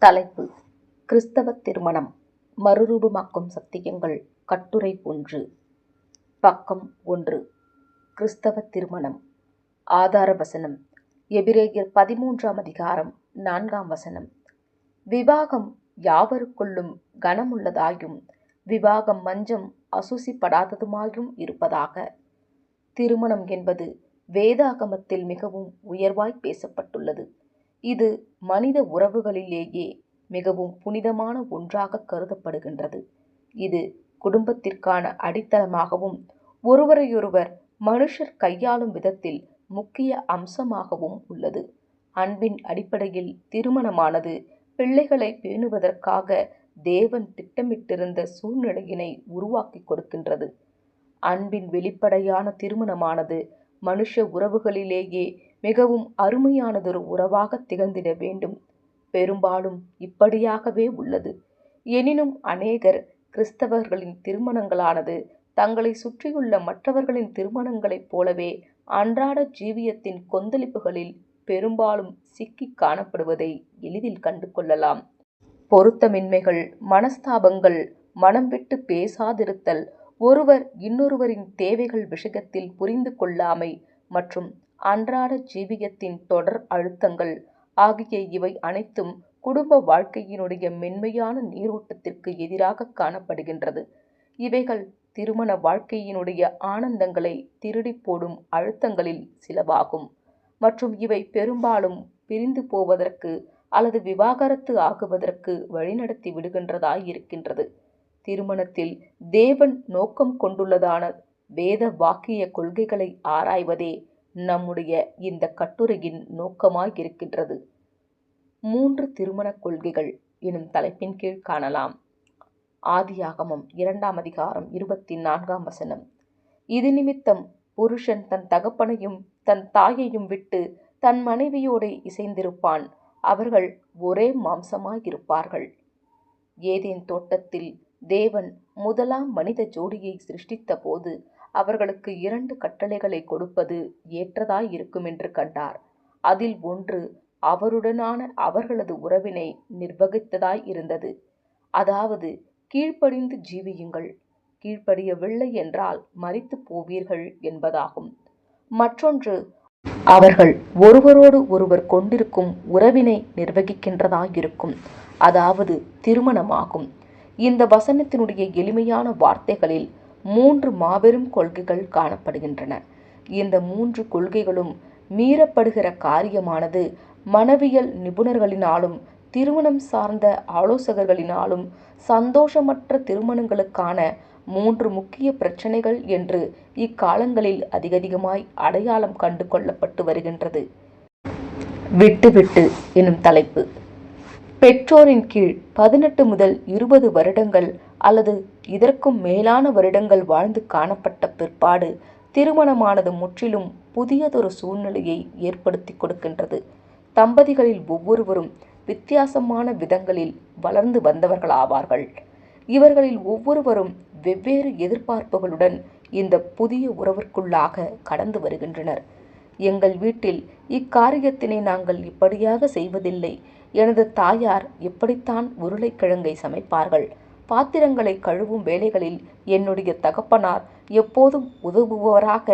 தலைப்பு: கிறிஸ்தவ திருமணம் மறுரூபமாக்கும் சத்தியங்கள். கட்டுரை 1. பக்கம் 1. கிறிஸ்தவ திருமணம். ஆதார வசனம்: எபிரேயர் 13ஆம் அதிகாரம் 4ஆம் வசனம். விவாகம் யாவருக்குள்ளும் கனமுள்ளதாயும் விவாகம் மஞ்சம் அசூசிப்படாததுமாயும் இருப்பதாக. திருமணம் என்பது வேதாகமத்தில் மிகவும் உயர்வாய் பேசப்பட்டுள்ளது. இது மனித உறவுகளிலேயே மிகவும் புனிதமான ஒன்றாக கருதப்படுகின்றது. இது குடும்பத்திற்கான அடித்தளமாகவும் ஒருவரையொருவர் மனுஷர் கையாளும் விதத்தில் முக்கிய அம்சமாகவும் உள்ளது. அன்பின் அடிப்படையில் திருமணமானது பிள்ளைகளை பேணுவதற்காக தேவன் திட்டமிட்டிருந்த சூழ்நிலையினை உருவாக்கி கொடுக்கின்றது. அன்பின் வெளிப்படையான திருமணமானது மனுஷ உறவுகளிலேயே மிகவும் அருமையானதொரு உறவாக திகழ்ந்திட வேண்டும். பெரும்பாலும் இப்படியாகவே உள்ளது. எனினும் அநேகர் கிறிஸ்தவர்களின் திருமணங்களானது தங்களை சுற்றியுள்ள மற்றவர்களின் திருமணங்களைப் போலவே அன்றாட ஜீவியத்தின் கொந்தளிப்புகளில் பெரும்பாலும் சிக்கி காணப்படுவதை எளிதில் கண்டு கொள்ளலாம். பொருத்தமின்மைகள், மனஸ்தாபங்கள், மனம் விட்டு பேசாதிருத்தல், ஒருவர் இன்னொருவரின் தேவைகள் விஷயத்தில் புரிந்து கொள்ளாமை மற்றும் அன்றாட ஜீவியத்தின் தொடர் அழுத்தங்கள் ஆகிய இவை அனைத்தும் குடும்ப வாழ்க்கையினுடைய மென்மையான நீரோட்டத்திற்கு எதிராக காணப்படுகின்றது. இவைகள் திருமண வாழ்க்கையினுடைய ஆனந்தங்களை திருடி போடும் அழுத்தங்களில் சிலவாகும் மற்றும் இவை பெரும்பாலும் பிரிந்து போவதற்கு அல்லது விவாகரத்து ஆகுவதற்கு வழிநடத்தி விடுகின்றதாயிருக்கின்றது. திருமணத்தில் தேவன் நோக்கம் கொண்டுள்ளதான வேத வாக்கிய கொள்கைகளை ஆராய்வதே நம்முடைய இந்த கட்டுரையின் நோக்கமாயிருக்கின்றது. 3 திருமணக் கொள்கைகள் எனும் தலைப்பின் கீழ் காணலாம். ஆதியாகமம் 2ஆம் அதிகாரம் 24ஆம் வசனம். இது நிமித்தம் புருஷன் தன் தகப்பனையும் தன் தாயையும் விட்டு தன் மனைவியோடு இசைந்திருப்பான், அவர்கள் ஒரே மாம்சமாயிருப்பார்கள். ஏதேன் தோட்டத்தில் தேவன் முதலாம் மனித ஜோடியை சிருஷ்டித்த போது அவர்களுக்கு 2 கட்டளைகளை கொடுப்பது ஏற்றதாயிருக்கும் என்று கண்டார். அதில் ஒன்று அவருடனான அவர்களது உறவினை நிர்வகித்ததாய் இருந்தது. அதாவது, கீழ்ப்படிந்து ஜீவியுங்கள், கீழ்ப்படியவில்லை என்றால் மரித்து போவீர்கள் என்பதாகும். மற்றொன்று அவர்கள் ஒருவரோடு ஒருவர் கொண்டிருக்கும் உறவினை நிர்வகிக்கின்றதாயிருக்கும், அதாவது திருமணமாகும். இந்த வசனத்தினுடைய எளிமையான வார்த்தைகளில் 3 மாபெரும் கொள்கைகள் காணப்படுகின்றன. இந்த 3 கொள்கைகளும் மீறப்படுகிற காரியமானது மனவியல் நிபுணர்களினாலும் திருமணம் சார்ந்த ஆலோசகர்களினாலும் சந்தோஷமற்ற திருமணங்களுக்கான 3 முக்கிய பிரச்சனைகள் என்று இக்காலங்களில் அதிகமாய் அடையாளம் கண்டு கொள்ளப்பட்டு வருகின்றது. விட்டு எனும் தலைப்பு. பெற்றோரின் கீழ் 18 முதல் 20 வருடங்கள் அல்லது இதற்கும் மேலான வருடங்கள் வாழ்ந்து காணப்பட்ட பிற்பாடு திருமணமானது முற்றிலும் புதியதொரு சூழ்நிலையை ஏற்படுத்தி கொடுக்கின்றது. தம்பதிகளில் ஒவ்வொருவரும் வித்தியாசமான விதங்களில் வளர்ந்து வந்தவர்களாவார்கள். இவர்களில் ஒவ்வொருவரும் வெவ்வேறு எதிர்பார்ப்புகளுடன் இந்த புதிய உறவிற்குள்ளாக கடந்து வருகின்றனர். எங்கள் வீட்டில் இக்காரியத்தினை நாங்கள் இப்படியாக செய்வதில்லை. எனது தாயார் எப்படித்தான் உருளைக்கிழங்கை சமைப்பார்கள். பாத்திரங்களை கழுவும் வேலைகளில் என்னுடைய தகப்பனார் எப்போதும் உதவுபவராக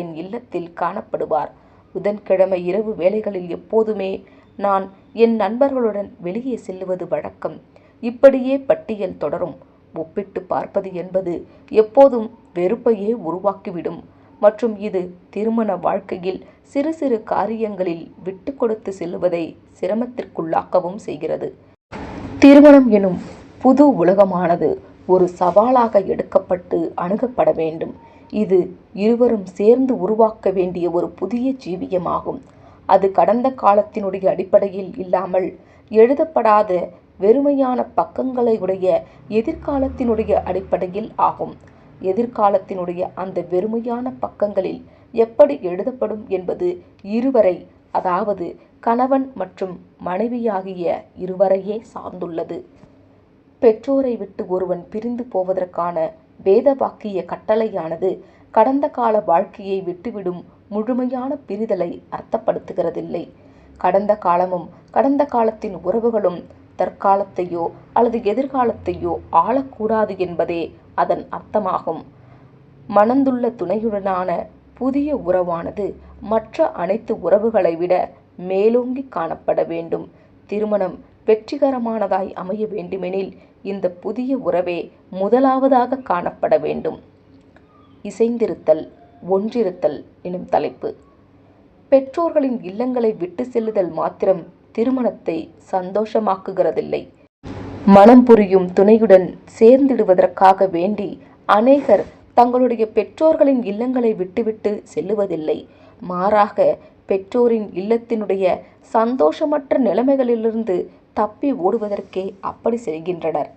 என் இல்லத்தில் காணப்படுவார். புதன்கிழமை இரவு வேலைகளில் எப்போதுமே நான் என் நண்பர்களுடன் வெளியே செல்லுவது வழக்கம். இப்படியே பட்டியல் தொடரும். ஒப்பிட்டு பார்ப்பது என்பது எப்போதும் வெறுப்பையே உருவாக்கிவிடும் மற்றும் இது திருமண வாழ்க்கையில் சிறு சிறு காரியங்களில் விட்டு கொடுத்து செல்லுவதை சிரமத்திற்குள்ளாக்கவும் செய்கிறது. திருமணம் எனும் புது உலகமானது ஒரு சவாலாக எடுக்கப்பட்டு அணுகப்பட வேண்டும். இது இருவரும் சேர்ந்து உருவாக்க வேண்டிய ஒரு புதிய ஜீவியமாகும். அது கடந்த காலத்தினுடைய அடிப்படையில் இல்லாமல் எழுதப்படாத வெறுமையான பக்கங்களை உடைய எதிர்காலத்தினுடைய அடிப்படையில் ஆகும். எதிர்காலத்தினுடைய அந்த வெறுமையான பக்கங்களில் எப்படி எழுதப்படும் என்பது இருவரை, அதாவது கணவன் மற்றும் மனைவியாகிய இருவரையே சார்ந்துள்ளது. பெற்றோரை விட்டு ஒருவன் பிரிந்து போவதற்கான வேதவாக்கிய கட்டளையானது கடந்த கால வாழ்க்கையை விட்டுவிடும் முழுமையான பிரிதலை அர்த்தப்படுத்துகிறதில்லை. கடந்த காலமும் கடந்த காலத்தின் உறவுகளும் தற்காலத்தையோ அல்லது எதிர்காலத்தையோ ஆளக்கூடாது என்பதே அதன் அர்த்தமாகும். மணந்துள்ள துணையுடனான புதிய உறவானது மற்ற அனைத்து உறவுகளை விட மேலோங்கி காணப்பட வேண்டும். திருமணம் வெற்றிகரமானதாய் அமைய வேண்டுமெனில் இந்த புதிய உறவே முதலாவதாக காணப்பட வேண்டும். இசைந்திருத்தல், ஒன்றிருத்தல் எனும் தலைப்பு. பெற்றோர்களின் இல்லங்களை விட்டு செல்லுதல் மாத்திரம் திருமணத்தை சந்தோஷமாக்குகிறதில்லை. மனம் புரியும் துணையுடன் சேர்ந்திடுவதற்காக வேண்டி அநேகர் தங்களுடைய பெற்றோர்களின் இல்லங்களை விட்டுவிட்டு செல்லுவதில்லை. மாறாக பெற்றோரின் இல்லத்தினுடைய சந்தோஷமற்ற நிலைமைகளிலிருந்து தப்பி ஓடுவதற்கே அப்படி செய்கின்றனர்.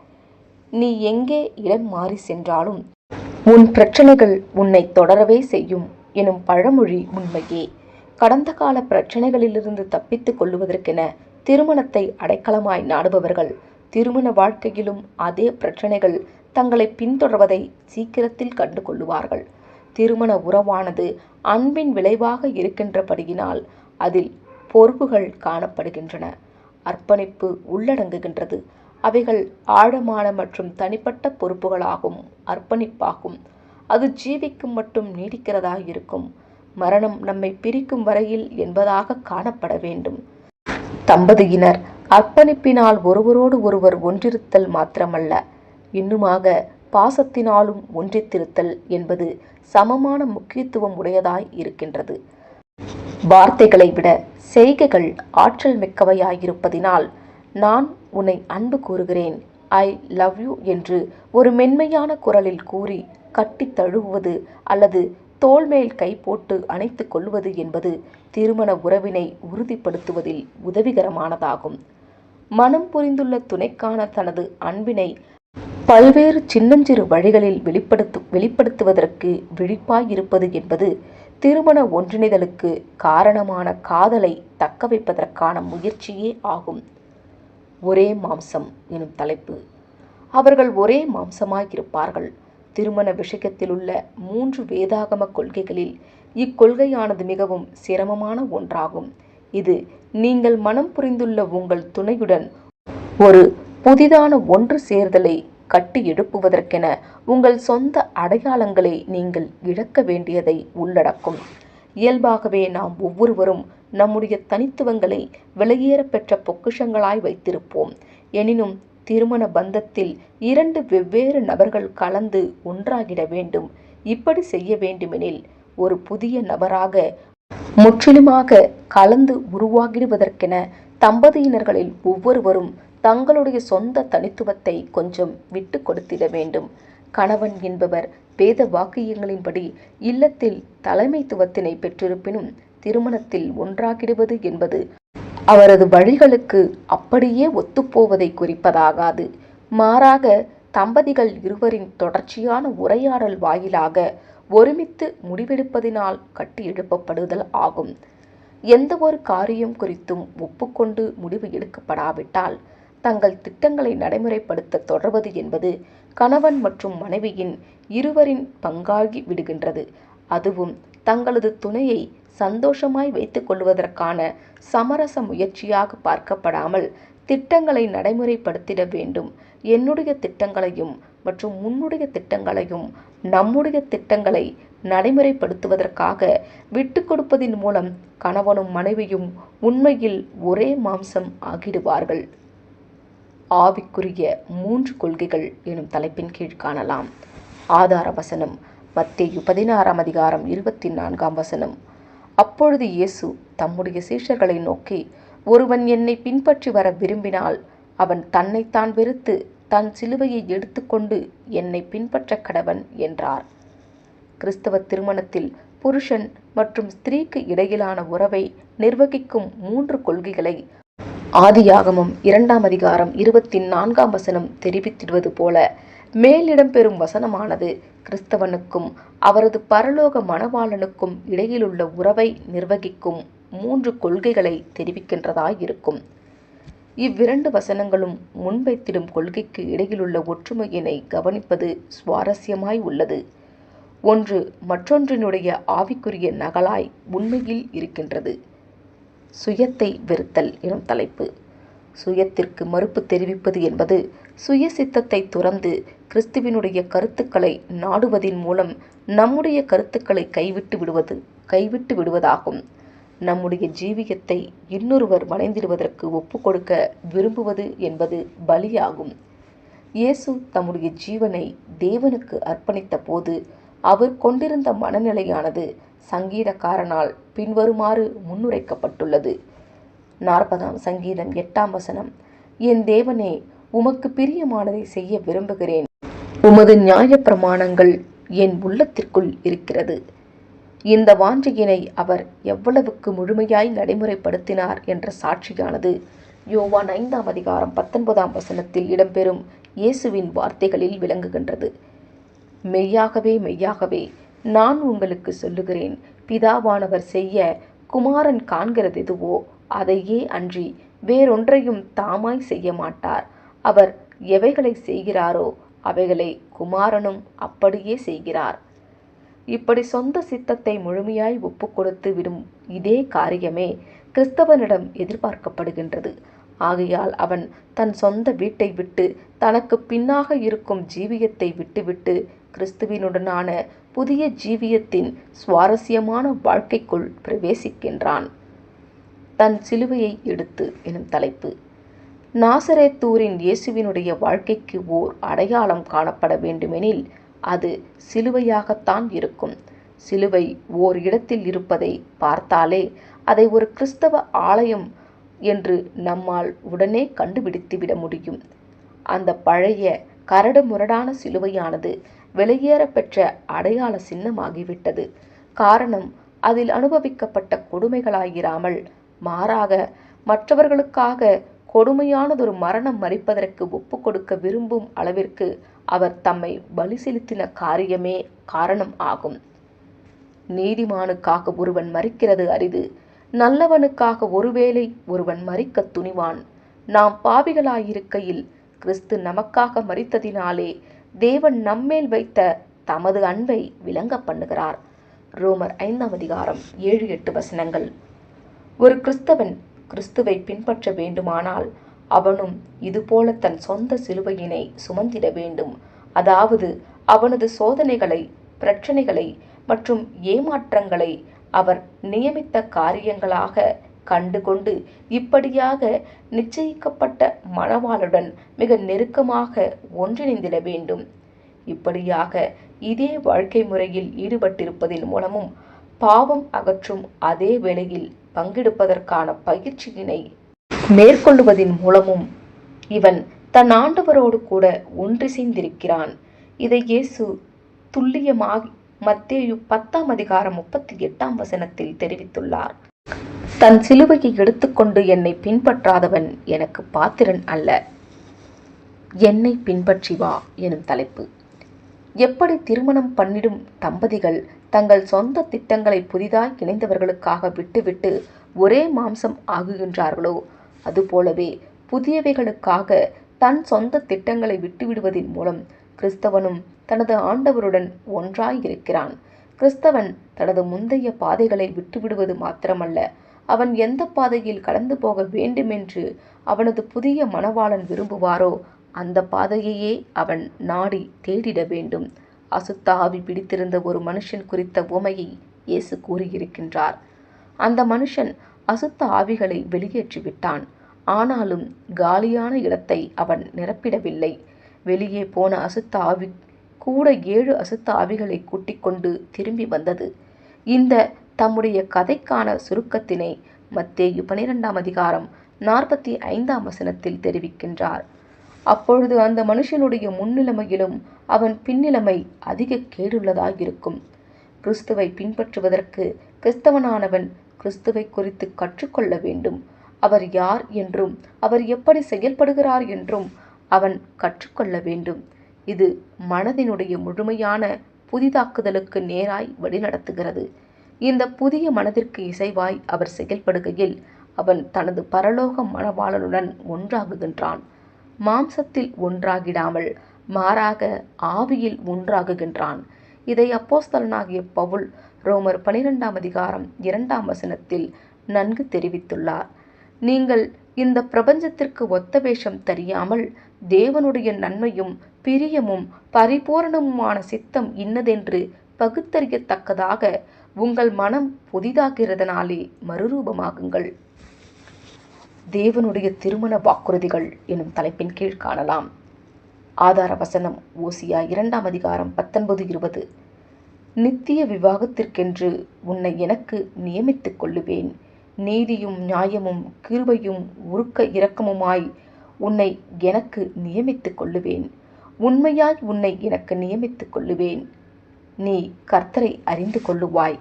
நீ எங்கே இடம் மாறி சென்றாலும் உன் பிரச்சனைகள் உன்னை தொடரவே செய்யும் எனும் பழமொழி உண்மையே. கடந்த கால பிரச்சனைகளிலிருந்து தப்பித்துக் கொள்ளுவதற்கென திருமணத்தை அடைக்கலமாய் நாடுபவர்கள் திருமண வாழ்க்கையிலும் அதே பிரச்சனைகள் தங்களை பின்தொடர்வதை சீக்கிரத்தில் கண்டு கொள்ளுவார்கள். திருமண உறவானது அன்பின் விளைவாக இருக்கின்றபடியினால் அதில் பொறுப்புகள் காணப்படுகின்றன. அர்ப்பணிப்பு உள்ளடங்குகின்றது. அவைகள் ஆழமான மற்றும் தனிப்பட்ட பொறுப்புகளாகும். அர்ப்பணிப்பாகும். அது ஜீவிக்கும் மட்டும் நீடிக்கிறதா இருக்கும். மரணம் நம்மை பிரிக்கும் வரையில் என்பதாக காணப்பட வேண்டும். தம்பதியினர் அர்ப்பணிப்பினால் ஒருவரோடு ஒருவர் ஒன்றிருத்தல் மாத்திரமல்ல, இன்னுமாக பாசத்தினாலும் ஒன்றித்திருத்தல் என்பது சமமான முக்கியத்துவம் உடையதாய் இருக்கின்றது. வார்த்தைகளை விட செய்கைகள் ஆற்றல் மிக்கவையாயிருப்பதினால் நான் உன்னை அன்பு கூறுகிறேன், ஐ லவ் யூ என்று ஒரு மென்மையான குரலில் கூறி கட்டி தழுவுவது அல்லது தோள்மேல் கை போட்டு அணைத்துக் கொள்வது என்பது திருமண உறவினை உறுதிப்படுத்துவதில் உதவிகரமானதாகும். மனம் புரிந்துள்ள துணைக்கான தனது அன்பினை பல்வேறு சின்னஞ்சிறு வழிகளில் வெளிப்படுத்துவதற்கு விழிப்பாயிருப்பது என்பது திருமண ஒன்றிணைதலுக்கு காரணமான காதலை தக்க வைப்பதற்கான முயற்சியே ஆகும். ஒரே மாம்சம் எனும் தலைப்பு. அவர்கள் ஒரே மாம்சமாயிருப்பார்கள். திருமண விஷயத்திலுள்ள 3 வேதாகம கொள்கைகளில் இக்கொள்கையானது மிகவும் சிரமமான ஒன்றாகும். இது நீங்கள் மனம் புரிந்துள்ள உங்கள் துணையுடன் ஒரு புதிதான ஒன்று சேர்தலை கட்டி எழுப்புவதற்கென உங்கள் சொந்த அடையாளங்களை நீங்கள் இழக்க வேண்டியதை உள்ளடக்கும். இயல்பாகவே நாம் ஒவ்வொருவரும் நம்முடைய தனித்துவங்களை விலையேற பெற்ற பொக்கிஷங்களாய் வைத்திருப்போம். எனினும் திருமண பந்தத்தில் 2 வெவ்வேறு நபர்கள் கலந்து ஒன்றாகிட வேண்டும். இப்படி செய்ய வேண்டுமெனில் ஒரு புதிய நபராக முற்றிலுமாக கலந்து உருவாகிடுவதற்கென தம்பதியினர்களில் ஒவ்வொருவரும் தங்களுடைய சொந்த தனித்துவத்தை கொஞ்சம் விட்டு கொடுத்திட வேண்டும். கணவன் என்பவர் வேத வாக்கியங்களின்படி இல்லத்தில் தலைமைத்துவத்தினை பெற்றிருப்பினும் திருமணத்தில் ஒன்றாகிடுவது என்பது அவரது வழிகளுக்கு அப்படியே ஒத்துப்போவதை குறிப்பதாகாது. மாறாக தம்பதிகள் இருவரின் தொடர்ச்சியான உரையாடல் வாயிலாக ஒருமித்து முடிவெடுப்பதினால் கட்டி எழுப்பப்படுதல் ஆகும். எந்த ஒரு காரியம் குறித்தும் ஒப்புக்கொண்டு முடிவு எடுக்கப்படாவிட்டால் தங்கள் திட்டங்களை நடைமுறைப்படுத்த தொடர்வது என்பது கணவன் மற்றும் மனைவியின் இருவரின் பங்காகி விடுகின்றது. அதுவும் தங்களது துணையை சந்தோஷமாய் வைத்துக் கொள்வதற்கான சமரச முயற்சியாக பார்க்கப்படாமல் திட்டங்களை நடைமுறைப்படுத்திட வேண்டும். என்னுடைய திட்டங்களையும் மற்றும் உன்னுடைய திட்டங்களையும் நம்முடைய திட்டங்களை நடைமுறைப்படுத்துவதற்காக விட்டு கொடுப்பதின் மூலம் கணவனும் மனைவியும் உண்மையில் ஒரே மாம்சம் ஆகிடுவார்கள். ஆவிக்குரிய 3 கொள்கைகள் எனும் தலைப்பின் கீழ் காணலாம். ஆதார வசனம் மத்தேயு 16 அதிகாரம் 24 வசனம். அப்பொழுது இயேசு தம்முடைய சீஷர்களை நோக்கி, ஒருவன் என்னை பின்பற்றி வர விரும்பினால் அவன் தன்னைத்தான் வெறுத்து தன் சிலுவையை எடுத்துக்கொண்டு என்னை பின்பற்ற கடவன் என்றார். கிறிஸ்தவ திருமணத்தில் புருஷன் மற்றும் ஸ்திரீக்கு இடையிலான உறவை நிர்வகிக்கும் 3 கொள்கைகளை ஆதியாகமம் 2 அதிகாரம் 24 வசனம் தெரிவித்திடுவது போல மேலிடம் பெறும் வசனமானது கிறிஸ்தவனுக்கும் அவரது பரலோக மணவாளனுக்கும் இடையிலுள்ள உறவை நிர்வகிக்கும் 3 கொள்கைகளை தெரிவிக்கின்றதாயிருக்கும். இவ்விரண்டு வசனங்களும் முன்வைத்திடும் கொள்கைக்கு இடையிலுள்ள ஒற்றுமையினை கவனிப்பது சுவாரஸ்யமாய் உள்ளது. ஒன்று மற்றொன்றினுடைய ஆவிக்குரிய நகலாய் உண்மையில் இருக்கின்றது. சுயத்தை வெறுத்தல் எனும் தலைப்பு. சுயத்திற்கு மறுப்பு தெரிவிப்பது என்பது சுய சித்தத்தை துறந்து கிறிஸ்துவினுடைய கருத்துக்களை நாடுவதின் மூலம் நம்முடைய கருத்துக்களை கைவிட்டு விடுவதாகும். நம்முடைய ஜீவியத்தை இன்னொருவர் வளைந்திடுவதற்கு ஒப்புக்கொடுக்க விரும்புவது என்பது பலியாகும். இயேசு தம்முடைய ஜீவனை தேவனுக்கு அர்ப்பணித்த போது அவர் கொண்டிருந்த மனநிலையானது சங்கீதக்காரனால் பின்வருமாறு முன்னுரைக்கப்பட்டுள்ளது. 40ஆம் சங்கீதம் 8ஆம் வசனம். என் தேவனே, உமக்கு பிரியமானதை செய்ய விரும்புகிறேன். உமது நியாயப்பிரமாணங்கள் என் உள்ளத்திற்குள் இருக்கிறது. இந்த வாஞ்சையினை அவர் எவ்வளவுக்கு முழுமையாய் நடைமுறைப்படுத்தினார் என்ற சாட்சியானது யோவான் 5ஆம் அதிகாரம் 19ஆம் வசனத்தில் இடம்பெறும் இயேசுவின் வார்த்தைகளில் விளங்குகின்றது. மெய்யாகவே மெய்யாகவே நான் உங்களுக்கு சொல்லுகிறேன், பிதாவானவர் செய்ய குமாரன் காண்கிறதெதுவோ அதையே அன்றி வேறொன்றையும் தாமாய் செய்ய மாட்டார். அவர் எவைகளை செய்கிறாரோ அவைகளை குமாரனும் அப்படியே செய்கிறார். இப்படி சொந்த சித்தத்தை முழுமையாய் ஒப்புக்கொடுத்து விடும் இதே காரியமே கிறிஸ்தவனிடம் எதிர்பார்க்கப்படுகின்றது. ஆகையால் அவன் தன் சொந்த வீட்டை விட்டு தனக்கு பின்னாக இருக்கும் ஜீவியத்தை விட்டுவிட்டு கிறிஸ்துவினுடனான புதிய ஜீவியத்தின் சுவாரஸ்யமான வாழ்க்கைக்குள் பிரவேசிக்கின்றான். தன் சிலுவையை எடுத்து எனும் தலைப்பு. நாசரேத்தூரின் இயேசுவினுடைய வாழ்க்கைக்கு ஓர் அடையாளம் காணப்பட வேண்டுமெனில் அது சிலுவையாகத்தான் இருக்கும். சிலுவை ஓர் இடத்தில் இருப்பதை பார்த்தாலே அதை ஒரு கிறிஸ்தவ ஆலயம் என்று நம்மால் உடனே கண்டுபிடித்துவிட முடியும். அந்த பழைய கரடு முரடான சிலுவையானது வெளியேற பெற்ற அடையாள சின்னமாகிவிட்டது. காரணம், அதில் அனுபவிக்கப்பட்ட கொடுமைகளாயிராமல் மாறாக மற்றவர்களுக்காக கொடுமையானதொரு மரணம் மறிப்பதற்கு ஒப்பு கொடுக்க விரும்பும் அளவிற்கு அவர் தம்மை பலி செலுத்தின காரியமே காரணம் ஆகும். நீதிமானுக்காக ஒருவன் மறிக்கிறது அரிது, நல்லவனுக்காக ஒருவேளை ஒருவன் மறிக்க துணிவான். நாம் பாவிகளாயிருக்கையில் கிறிஸ்து நமக்காக மரித்ததினாலே தேவன் நம்மேல் வைத்த தமது அன்பை விளங்க பண்ணுகிறார். ரோமர் 5ஆம் அதிகாரம் 7-8 வசனங்கள். ஒரு கிறிஸ்தவன் கிறிஸ்துவை பின்பற்ற வேண்டுமானால் அவனும் இதுபோல தன் சொந்த சிலுவையினை சுமந்திட வேண்டும். அதாவது அவனது சோதனைகளை, பிரச்சனைகளை மற்றும் ஏமாற்றங்களை அவர் நியமித்த காரியங்களாக கண்டுகொண்டு இப்படியாக நிச்சயிக்கப்பட்ட மணவாளுடன் மிக நெருக்கமாக ஒன்றிணைந்திட வேண்டும். இப்படியாக இதே வாழ்க்கை முறையில் ஈடுபட்டிருப்பதன் மூலமும் பாவம் அகற்றும் அதே வேளையில் பங்கெடுப்பதற்கான பயிற்சியினை மேற்கொள்வதன் மூலமும் இவன் தன் ஆண்டவரோடு கூட ஒன்றிசைந்திருக்கிறான். இதை இயேசு துல்லியமாக மத்தேயு 10ஆம் அதிகாரம் 38ஆம் வசனத்தில் தெரிவித்துள்ளார். தன் சிலுவையை எடுத்துக்கொண்டு என்னை பின்பற்றாதவன் எனக்கு பாத்திரன் அல்ல. என்னை பின்பற்றி வா எனும் தலைப்பு. எப்படி திருமணம் பண்ணிடும் தம்பதிகள் தங்கள் சொந்த திட்டங்களை புதிதாய் இணைந்தவர்களுக்காக விட்டுவிட்டு ஒரே மாம்சம் ஆகுகின்றார்களோ அதுபோலவே புதியவைகளுக்காக தன் சொந்த திட்டங்களை விட்டுவிடுவதன் மூலம் கிறிஸ்தவனும் தனது ஆண்டவருடன் ஒன்றாய் இருக்கிறான். கிறிஸ்தவன் தனது முந்தைய பாதைகளை விட்டுவிடுவது மாத்திரமல்ல, அவன் எந்த பாதையில் கடந்து போக வேண்டுமென்று அவனது புதிய மணவாளன் விரும்புவாரோ அந்த பாதையையே அவன் நாடி தேடிட வேண்டும். அசுத்த ஆவி பிடித்திருந்த ஒரு மனுஷன் குறித்த உவமையை இயேசு கூறியிருக்கின்றார். அந்த மனுஷன் அசுத்த ஆவிகளை வெளியேற்றிவிட்டான். ஆனாலும் காலியான இடத்தை அவன் நிரப்பிடவில்லை. வெளியே போன அசுத்த ஆவி கூட 7 அசுத்த ஆவிகளை கூட்டிக் கொண்டு திரும்பி வந்தது. இந்த தம்முடைய கதைக்கான சுருக்கத்தினை மத்தேயு 12ஆம் அதிகாரம் 45ஆம் வசனத்தில் தெரிவிக்கின்றார். அப்பொழுது அந்த மனுஷனுடைய முன்னிலைமையிலும் அவன் பின்னிலைமை அதிக கேடுள்ளதாயிருக்கும். கிறிஸ்துவை பின்பற்றுவதற்கு கிறிஸ்தவனானவன் கிறிஸ்துவை குறித்து கற்றுக்கொள்ள வேண்டும். அவர் யார் என்றும் அவர் எப்படி செயல்படுகிறார் என்றும் அவன் கற்றுக்கொள்ள வேண்டும். இது மனதினுடைய முழுமையான புதிதாக்குதலுக்கு நேராய் வழிநடத்துகிறது. இந்த புதிய மனதிற்கு இசைவாய் அவர் செயல்படுகையில் அவன் தனது பரலோக மணவாளனுடன் ஒன்றாகுகின்றான். மாம்சத்தில் ஒன்றாகிடாமல் மாறாக ஆவியில் ஒன்றாகுகின்றான். இதை அப்போஸ்தலனாகிய பவுல் ரோமர் 12ஆம் அதிகாரம் 2ஆம் வசனத்தில் நன்கு தெரிவித்துள்ளார். நீங்கள் இந்த பிரபஞ்சத்திற்கு ஒத்த வேஷம் தெரியாமல் தேவனுடைய நன்மையும் பிரியமும் பரிபூரணமுமான சித்தம் இன்னதென்று பகுத்தறியத்தக்கதாக உங்கள் மனம் புதிதாகிறதனாலே மறுரூபமாகுங்கள். தேவனுடைய திருமண வாக்குறுதிகள் எனும் தலைப்பின் கீழ் காணலாம். ஆதார வசனம் ஓசியா 2ஆம் அதிகாரம் 19-20. நித்திய விவாகத்திற்கென்று உன்னை எனக்கு நியமித்துக் கொள்ளுவேன். நீதியும் நியாயமும் கிருபையும் உருக்க இரக்கமுமாய் உன்னை எனக்கு நியமித்துக் கொள்ளுவேன். உண்மையாய் உன்னை எனக்கு நியமித்துக் கொள்ளுவேன். நீ கர்த்தரை அறிந்து கொள்ளுவாய்.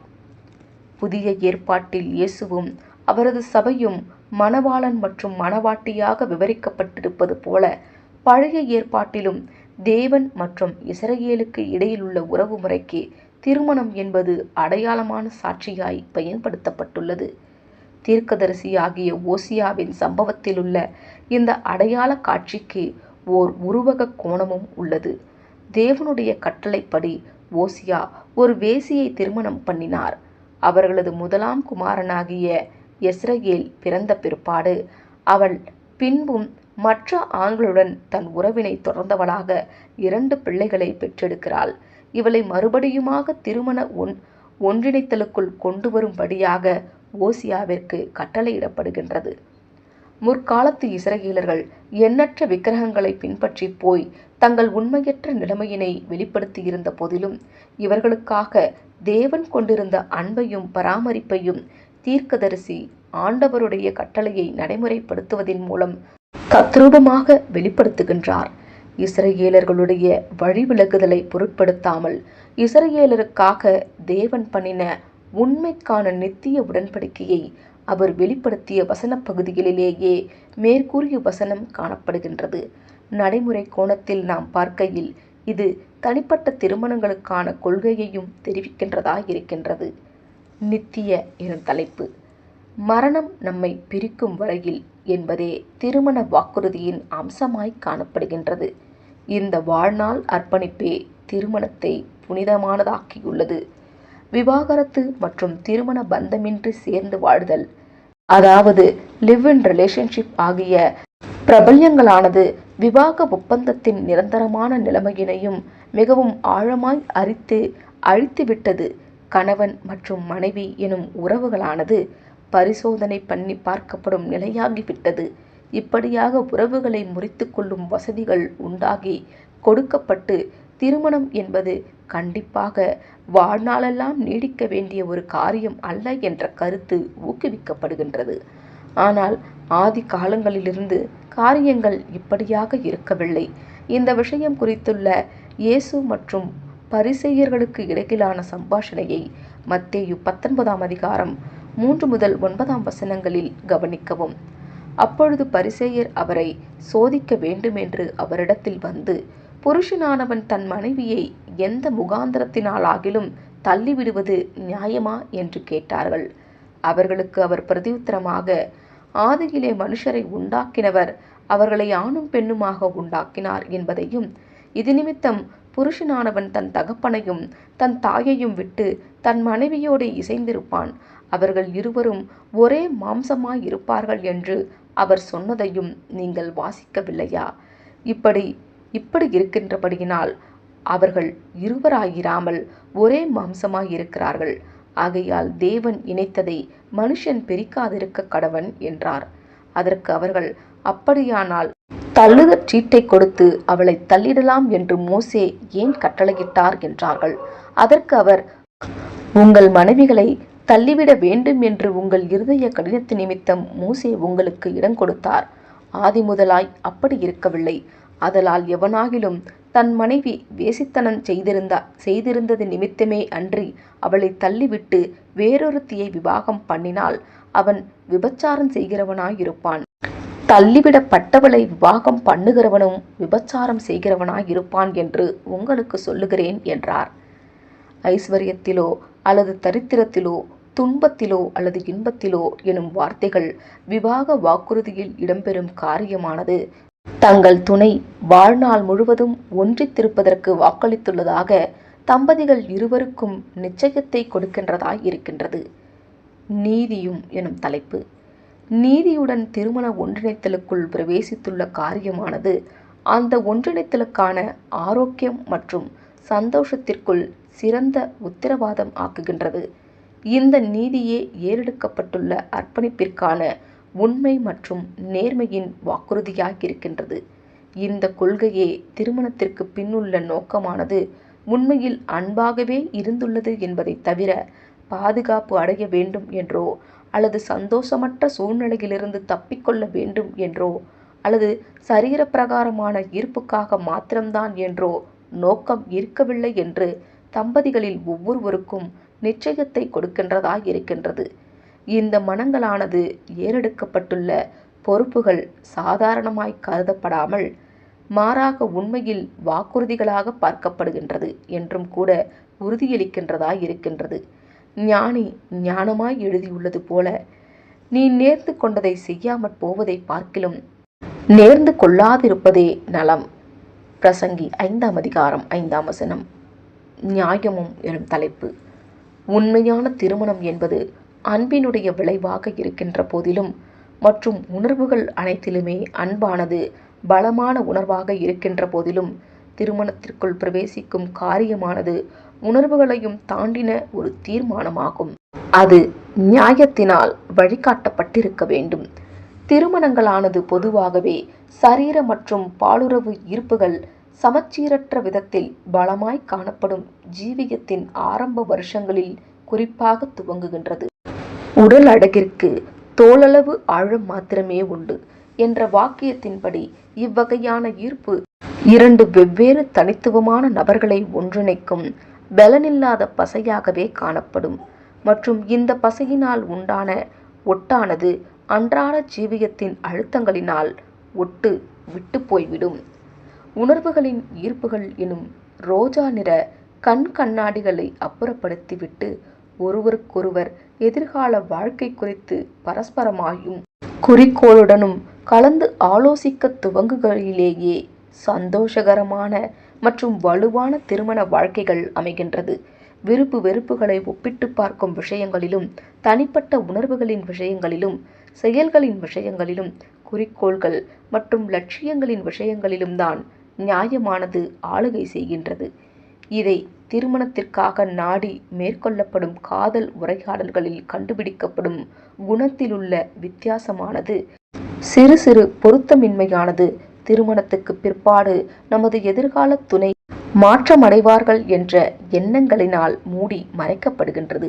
புதிய ஏற்பாட்டில் இயேசுவும் அவரது சபையும் மணவாளன் மற்றும் மணவாட்டியாக விவரிக்கப்பட்டிருப்பது போல பழைய ஏற்பாட்டிலும் தேவன் மற்றும் இஸ்ரவேலுக்கு இடையிலுள்ள உறவு முறைக்கு திருமணம் என்பது அடையாளமான சாட்சியாய் பயன்படுத்தப்பட்டுள்ளது. தீர்க்கதரிசியாகிய ஓசியாவின் சம்பவத்திலுள்ள இந்த அடையாள காட்சிக்கு ஓர் உருவக கோணமும் உள்ளது. தேவனுடைய கட்டளைப்படி ஓசியா ஒரு வேசியை திருமணம் பண்ணினார். அவர்களது முதலாம் குமாரனாகிய எஸ்ரயேல் பிறந்த பிற்பாடு அவள் பின்பும் மற்ற ஆண்களுடன் தன் உறவினை தொடர்ந்தவளாக 2 பிள்ளைகளை பெற்றெடுக்கிறாள். இவளை மறுபடியுமாக திருமண ஒன்றிணைத்தலுக்குள் கொண்டு வரும்படியாக ஓசியாவிற்கு கட்டளையிடப்படுகின்றது. முற்காலத்து இஸ்ரவேலர்கள் எண்ணற்ற விக்கிரகங்களை பின்பற்றி போய் தங்கள் உண்மையற்ற நிலைமையினை வெளிப்படுத்தியிருந்த போதிலும் இவர்களுக்காக தேவன் கொண்டிருந்த அன்பையும் பராமரிப்பையும் தீர்க்கதரிசி ஆண்டவருடைய கட்டளையை நடைமுறைப்படுத்துவதன் மூலம் தத்ரூபமாக வெளிப்படுத்துகின்றார். இஸ்ரவேலர்களுடைய வழிவிலகுதலை பொருட்படுத்தாமல் இஸ்ரவேலருக்காக தேவன் பண்ணின உண்மைக்கான நித்திய உடன்படிக்கையை அவர் வெளிப்படுத்திய வசன பகுதிகளிலேயே மேற்கூறிய வசனம் காணப்படுகின்றது. நடைமுறை கோணத்தில் நாம் பார்க்கையில் இது தனிப்பட்ட திருமணங்களுக்கான கொள்கையையும் தெரிவிக்கின்றதாயிருக்கின்றது. நித்திய எனும் தலைப்பு மரணம் நம்மை பிரிக்கும் வரையில் என்பதே திருமண வாக்குறுதியின் அம்சமாய் காணப்படுகின்றது. இந்த வாழ்நாள் அர்ப்பணிப்பே திருமணத்தை புனிதமானதாக்கியுள்ளது. விவாகரத்து மற்றும் திருமண பந்தமின்றி சேர்ந்து வாழ்தல், அதாவது லிவ் இன் ரிலேஷன்ஷிப் ஆகிய பிரபல்யங்களானது விவாக ஒப்பந்தத்தின் நிரந்தரமான நிலைமையினையும் மிகவும் ஆழமாய் அழித்துவிட்டது. கணவன் மற்றும் மனைவி எனும் உறவுகளானது பரிசோதனை பண்ணி பார்க்கப்படும் நிலையாகிவிட்டது. இப்படியாக உறவுகளை முறித்து கொள்ளும் வசதிகள் உண்டாகி கொடுக்கப்பட்டு திருமணம் என்பது கண்டிப்பாக வாழ்நாளெல்லாம் நீடிக்க வேண்டிய ஒரு காரியம் அல்ல என்ற கருத்து ஊக்குவிக்கப்படுகின்றது. ஆனால் ஆதி காலங்களிலிருந்து காரியங்கள் இப்படியாக இருக்கவில்லை. இந்த விஷயம் குறித்துள்ள இயேசு மற்றும் பரிசேயர்களுக்கு இடையிலான சம்பாஷணையை மத்தேயு 19ஆம் அதிகாரம் 3 முதல் 9ஆம் வசனங்களில் கவனிக்கவும். அப்பொழுது பரிசேயர் அவரை சோதிக்க வேண்டுமென்று அவரிடத்தில் வந்து, புருஷனானவன் தன் மனைவியை எந்த முகாந்திரத்தினாலாகிலும் தள்ளிவிடுவது நியாயமா என்று கேட்டார்கள். அவர்களுக்கு அவர் பிரதியுத்தரமாக, ஆதியிலே மனுஷரை உண்டாக்கினவர் அவர்களை ஆணும் பெண்ணுமாக உண்டாக்கினார் என்பதையும், இது நிமித்தம் புருஷனானவன் தன் தகப்பனையும் தன் தாயையும் விட்டு தன் மனைவியோடு இசைந்திருப்பான், அவர்கள் இருவரும் ஒரே மாம்சமாயிருப்பார்கள் என்று அவர் சொன்னதையும் நீங்கள் வாசிக்கவில்லையா? இப்படி இருக்கின்றபடியினால் அவர்கள் இருவராயிராமல் ஒரே மாம்சமாயிருக்கிறார்கள். ஆகையால் தேவன் இணைத்ததை மனுஷன் பிரிக்காதிருக்க கடவன் என்றார். அதற்கு அவர்கள், அப்படியானால் தள்ளுதற் சீட்டை கொடுத்து அவளை தள்ளிடலாம் என்று மோசே ஏன் கட்டளையிட்டார் என்றார்கள். அதற்கு அவர், உங்கள் மனைவிகளை தள்ளிவிட வேண்டும் என்று உங்கள் இருதய கடினத்து நிமித்தம் மோசே உங்களுக்கு இடம் கொடுத்தார். ஆதி முதலாய் அப்படி இருக்கவில்லை. அதலால் எவனாகிலும் தன் மனைவி வேசித்தனம் செய்திருந்தது நிமித்தமே அன்றி அவளை தள்ளிவிட்டு வேறொருத்தியை விவாகம் பண்ணினால் அவன் விபச்சாரம் செய்கிறவனாயிருப்பான். தள்ளிவிடப்பட்டவளை விவாகம் பண்ணுகிறவனும் விபச்சாரம் செய்கிறவனாயிருப்பான் என்று உங்களுக்கு சொல்லுகிறேன் என்றார். ஐஸ்வர்யத்திலோ அல்லது தரித்திரத்திலோ துன்பத்திலோ அல்லது இன்பத்திலோ எனும் வார்த்தைகள் விவாக வாக்குறுதியில் இடம்பெறும் காரியமானது தங்கள் துணை வாழ்நாள் முழுவதும் ஒன்றித்திருப்பதற்கு வாக்களித்துள்ளதாக தம்பதிகள் இருவருக்கும் நிச்சயத்தை கொடுக்கின்றதாய் இருக்கின்றது. நீதியும் எனும் தலைப்பு நீதியுடன் திருமண ஒன்றிணைத்தலுக்குள் பிரவேசித்துள்ள காரியமானது அந்த ஒன்றிணைத்தலுக்கான ஆரோக்கியம் மற்றும் சந்தோஷத்திற்குள் சிறந்த உத்தரவாதம் ஆக்குகின்றது. இந்த நீதியே ஏறெடுக்கப்பட்டுள்ள அர்ப்பணிப்பிற்கான உண்மை மற்றும் நேர்மையின் வாக்குறுதியாயிருக்கின்றது. இந்த கொள்கையே திருமணத்திற்கு பின்னுள்ள நோக்கமானது உண்மையில் அன்பாகவே இருந்துள்ளது என்பதை தவிர பாதுகாப்பு அடைய வேண்டும் என்றோ அல்லது சந்தோஷமற்ற சூழ்நிலையிலிருந்து தப்பிக்கொள்ள வேண்டும் என்றோ அல்லது சரீரப்பிரகாரமான ஈர்ப்புக்காக மாத்திரம்தான் என்றோ நோக்கம் இருக்கவில்லை என்று தம்பதிகளில் ஒவ்வொருவருக்கும் நிச்சயத்தை கொடுக்கின்றதாய் இருக்கின்றது. இந்த மனங்களானது ஏறெடுக்கப்பட்டுள்ள பொறுப்புகள் சாதாரணமாய் கருதப்படாமல் மாறாக உண்மையில் வாக்குறுதிகளாக பார்க்கப்படுகின்றது என்றும் கூட உறுதியளிக்கின்றதாய் இருக்கின்றது. ஞானி ஞானமாய் எழுதியுள்ளது போல, நீ நேர்ந்து கொண்டதை செய்யாமற் போவதை பார்க்கிலும் நேர்ந்து கொள்ளாதிருப்பதே நலம். பிரசங்கி 5ஆம் அதிகாரம் 5ஆம் வசனம். நியாயமும் எனும் தலைப்பு. உண்மையான திருமணம் என்பது அன்பினுடைய விளைவாக இருக்கின்ற போதிலும் மற்றும் உணர்வுகள் அனைத்திலுமே அன்பானது பலமான உணர்வாக இருக்கின்ற போதிலும் திருமணத்திற்குள் பிரவேசிக்கும் காரியமானது உணர்வுகளையும் தாண்டின ஒரு தீர்மானமாகும். அது நியாயத்தினால் வழிகாட்டப்பட்டிருக்க வேண்டும். திருமணங்களானது பொதுவாகவே சரீர மற்றும் பாலுறவு ஈர்ப்புகள் சமச்சீரற்ற விதத்தில் பலமாய் காணப்படும் ஜீவியத்தின் ஆரம்ப வருஷங்களில் குறிப்பாக துவங்குகின்றது. உடல் அழகிற்கு தோளளவு ஆழம் மாத்திரமே உண்டு என்ற வாக்கியத்தின்படி இவ்வகையான ஈர்ப்பு இரண்டு வெவ்வேறு தனித்துவமான நபர்களை ஒன்றிணைக்கும் பலனில்லாத பசையாகவே காணப்படும் மற்றும் இந்த பசையினால் உண்டான ஒட்டானது அன்றாட ஜீவியத்தின் அழுத்தங்களினால் ஒட்டு விட்டு போய்விடும். உணர்வுகளின் ஈர்ப்புகள் எனும் ரோஜா நிற கண்ணாடிகளை அப்புறப்படுத்திவிட்டு ஒருவருக்கொருவர் எதிர்கால வாழ்க்கை குறித்து பரஸ்பரமாயும் குறிக்கோளுடனும் கலந்து ஆலோசிக்க துவங்குகளிலேயே சந்தோஷகரமான மற்றும் வலுவான திருமண வாழ்க்கைகள் அமைகின்றது. விருப்பு வெறுப்புகளை ஒப்பிட்டு பார்க்கும் விஷயங்களிலும், தனிப்பட்ட உணர்வுகளின் விஷயங்களிலும், செயல்களின் விஷயங்களிலும், குறிக்கோள்கள் மற்றும் லட்சியங்களின் விஷயங்களிலும் தான் நியாயமானது ஆளுகை செய்கின்றது. இதை திருமணத்திற்காக நாடி மேற்கொள்ளப்படும் காதல் உரையாடல்களில் கண்டுபிடிக்கப்படும் குணத்திலுள்ள வித்தியாசமானது சிறு சிறு பொருத்தமின்மையானது திருமணத்துக்கு பிற்பாடு நமது எதிர்கால துணை மாற்றமடைவார்கள் என்ற எண்ணங்களினால் மூடி மறைக்கப்படுகின்றது.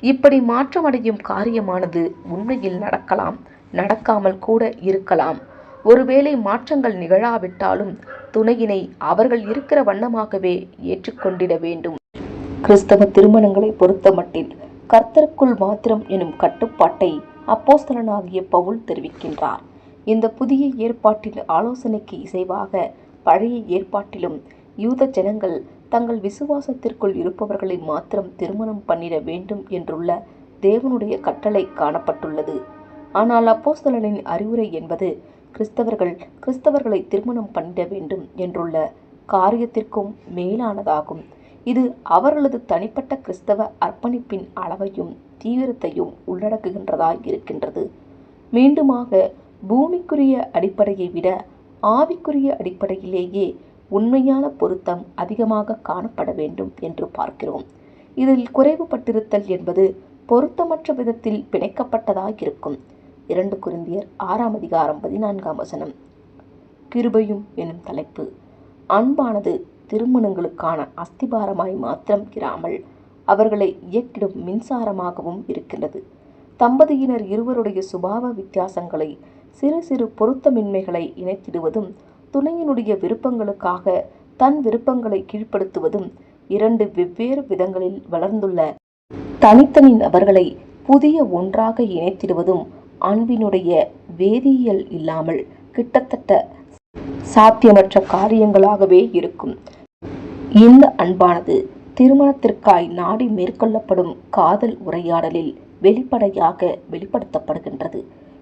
இப்படி மாற்றமடையும் காரியமானது உண்மையில் நடக்கலாம், நடக்காமல் கூட இருக்கலாம். ஒருவேளை மாற்றங்கள் நிகழாவிட்டாலும் துணையினை அவர்கள் இருக்கிற வண்ணமாகவே ஏற்றுக்கொண்டிட வேண்டும். கிறிஸ்தவ திருமணங்களை பொறுத்தமட்டில் கர்த்தருக்குள் மாத்திரம் எனும் கட்டுப்பாட்டை அப்போஸ்தலனாகிய பவுல் தெரிவிக்கின்றார். இந்த புதிய ஏற்பாட்டின் ஆலோசனைக்கு இசைவாக பழைய ஏற்பாட்டிலும் யூத ஜனங்கள் தங்கள் விசுவாசத்திற்குள் இருப்பவர்களை மாத்திரம் திருமணம் பண்ணிட வேண்டும் என்றுள்ள தேவனுடைய கட்டளை காணப்பட்டுள்ளது. ஆனால் அப்போஸ்தலனின் அறிவுரை என்பது கிறிஸ்தவர்களை திருமணம் பண்ணிட வேண்டும் என்றுள்ள காரியத்திற்கும் மேலானதாகும். இது அவர்களது தனிப்பட்ட கிறிஸ்தவ அர்ப்பணிப்பின் அளவையும் தீவிரத்தையும் உள்ளடக்குகின்றதாய் இருக்கின்றது. மீண்டுமாக பூமிக்குரிய அடிப்படையை விட ஆவிக்குரிய அடிப்படையிலேயே உண்மையான பொருத்தம் அதிகமாக காணப்பட வேண்டும் என்று பார்க்கிறோம். இதில் குறைவுபட்டிருத்தல் என்பது பொருத்தமற்ற விதத்தில் பிணைக்கப்பட்டதாயிருக்கும். 2 கொரிந்தியர் 6ஆம் அதிகாரம் 14ஆம் வசனம். கிருபையும் எனும் தலைப்பு. அன்பானது திருமணங்களுக்கான அஸ்திபாரமாய் மாத்திரம் இராமல் அவர்களை இயக்கிடும் மின்சாரமாகவும் இருக்கின்றது. தம்பதியினர் இருவருடைய சுபாவ வித்தியாசங்களை, சிறு சிறு பொருத்தமின்மைகளை இணைத்திடுவதும், துணையினுடைய விருப்பங்களுக்காக தன் விருப்பங்களை கீழ்ப்படுத்துவதும், 2 வெவ்வேறு விதங்களில் வளர்ந்துள்ள தனித்தனி நபர்களை புதிய ஒன்றாக இணைத்திடுவதும் அன்பினுடைய வேதியியல் இல்லாமல் கிட்டத்தட்ட சாத்தியமற்ற காரியங்களாகவே இருக்கும். இந்த அன்பானது திருமணத்திற்காய் நாடி மேற்கொள்ளப்படும் காதல் உரையாடலில் வெளிப்படையாக வெளிப்படுத்தப்படுகின்றது.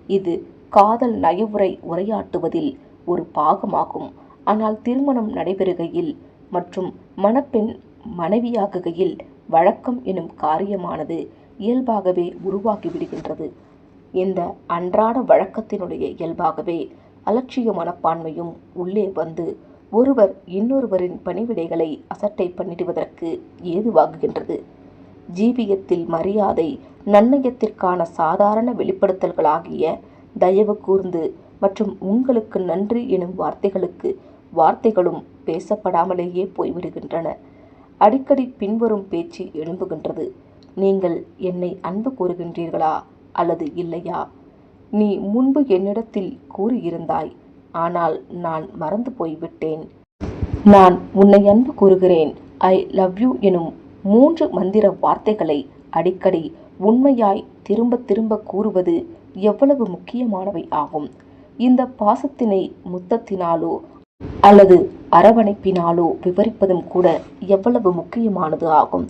இது காதல் நயவுரை உரையாட்டுவதில் ஒரு பாகமாகும். ஆனால் திருமணம் நடைபெறுகையில் மற்றும் மணப்பெண் மனைவியாகுகையில் வழக்கம் எனும் காரியமானது இயல்பாகவே உருவாகிவிடுகின்றது. இந்த அன்றாட வழக்கத்தினுடைய இயல்பாகவே அலட்சிய மனப்பான்மையும் உள்ளே வந்து ஒருவர் இன்னொருவரின் பணிவிடைகளை அசட்டை பண்ணிடுவதற்கு ஏதுவாகுகின்றது. ஜீவியத்தில் மரியாதை நன்னயத்திற்கான சாதாரண வெளிப்படுத்தல்களாகிய தயவு கூர்ந்து மற்றும் உங்களுக்கு நன்றி எனும் வார்த்தைகளுக்கு வார்த்தைகளும் பேசப்படாமலேயே போய்விடுகின்றன. அடிக்கடி பின்வரும் பேச்சு எழும்புகின்றது. நீங்கள் என்னை அன்பு கூறுகின்றீர்களா அல்லது இல்லையா? நீ முன்பு என்னிடத்தில் கூறியிருந்தாய், ஆனால் நான் மறந்து போய்விட்டேன். நான் உன்னை அன்பு கூறுகிறேன், ஐ லவ் யூ எனும் 3 மந்திர வார்த்தைகளை அடிக்கடி உண்மையாய் திரும்ப திரும்ப கூறுவது எவ்வளவு முக்கியமானவை ஆகும். இந்த பாசத்தினை முத்தத்தினாலோ அல்லது அரவணைப்பினாலோ விவரிப்பதும் கூட எவ்வளவு முக்கியமானது ஆகும்.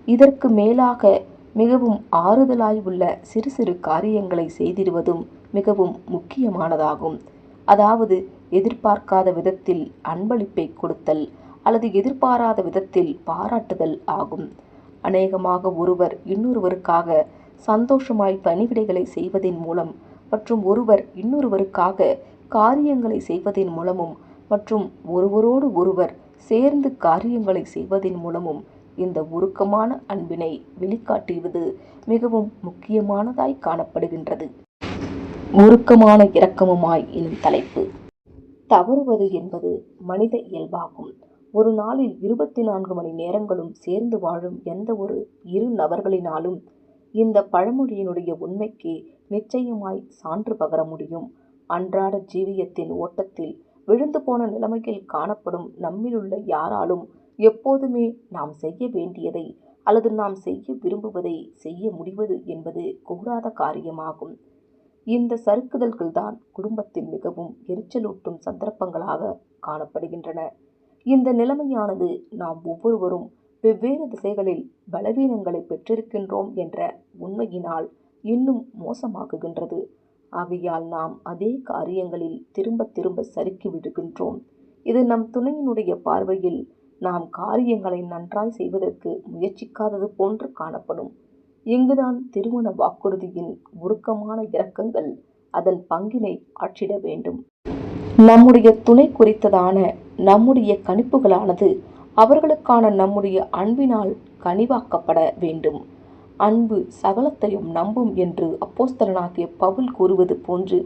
இதற்கு மேலாக மிகவும் ஆறுதலாய் உள்ள சிறு சிறு காரியங்களை செய்திடுவதும் மிகவும் முக்கியமானதாகும். அதாவது எதிர்பார்க்காத விதத்தில் அன்பளிப்பை கொடுத்தல் அல்லது எதிர்பாராத விதத்தில் பாராட்டுதல் ஆகும். அநேகமாக ஒருவர் இன்னொருவருக்காக சந்தோஷமாய் பணிவிடைகளை செய்வதன் மூலம் மற்றும் ஒருவர் இன்னொருவருக்காக காரியங்களை செய்வதன் மூலமும் மற்றும் ஒருவரோடு ஒருவர் சேர்ந்து காரியங்களை செய்வதன் மூலமும் இந்த உருக்கமான அன்பினை வெளிக்காட்டுவது மிகவும் முக்கியமானதாய் காணப்படுகின்றது. உருக்கமான இரக்கமுமாய் எனும் தலைப்பு. தவறுவது என்பது மனித இயல்பாகும். ஒரு நாளில் 24 மணி நேரங்களும் சேர்ந்து வாழும் எந்த ஒரு இரு நபர்களினாலும் இந்த பழமொழியினுடைய உண்மைக்கு நிச்சயமாய் சான்று பகர முடியும். அன்றாட ஜீவியத்தின் ஓட்டத்தில் விழுந்து போன நிலைமையில் காணப்படும் நம்மிலுள்ள யாராலும் எப்போதுமே நாம் செய்ய வேண்டியதை அல்லது நாம் செய்ய விரும்புவதை செய்ய முடிவது என்பது கூடாத காரியமாகும். இந்த சறுக்குதல்கள்தான் குடும்பத்தில் மிகவும் எரிச்சலூட்டும் சந்தர்ப்பங்களாக காணப்படுகின்றன. இந்த நிலைமையானது நாம் ஒவ்வொருவரும் வெவ்வேறு திசைகளில் பலவீனங்களை பெற்றிருக்கின்றோம் என்ற உண்மையினால் இன்னும் மோசமாகுகின்றது. ஆகையால் நாம் அதே காரியங்களில் திரும்ப திரும்ப சறுக்கி விடுகின்றோம். இது நம் துணையினுடைய பார்வையில் நாம் காரியங்களை நன்றாய் செய்வதற்கு முயற்சிக்காதது போன்று காணப்படும். இங்குதான் திருமண வாக்குறுதியின் உருக்கமான இரக்கங்கள் அதன் பங்கினை ஆற்றிட வேண்டும். நம்முடைய துணை குறித்ததான நம்முடைய கணிப்புகளானது அவர்களுக்கான நம்முடைய அன்பினால் கனிவாக்கப்பட வேண்டும். அன்பு சகலத்தையும் நம்பும் என்று அப்போஸ்தலனாகிய பவுல் கூறுவது போன்று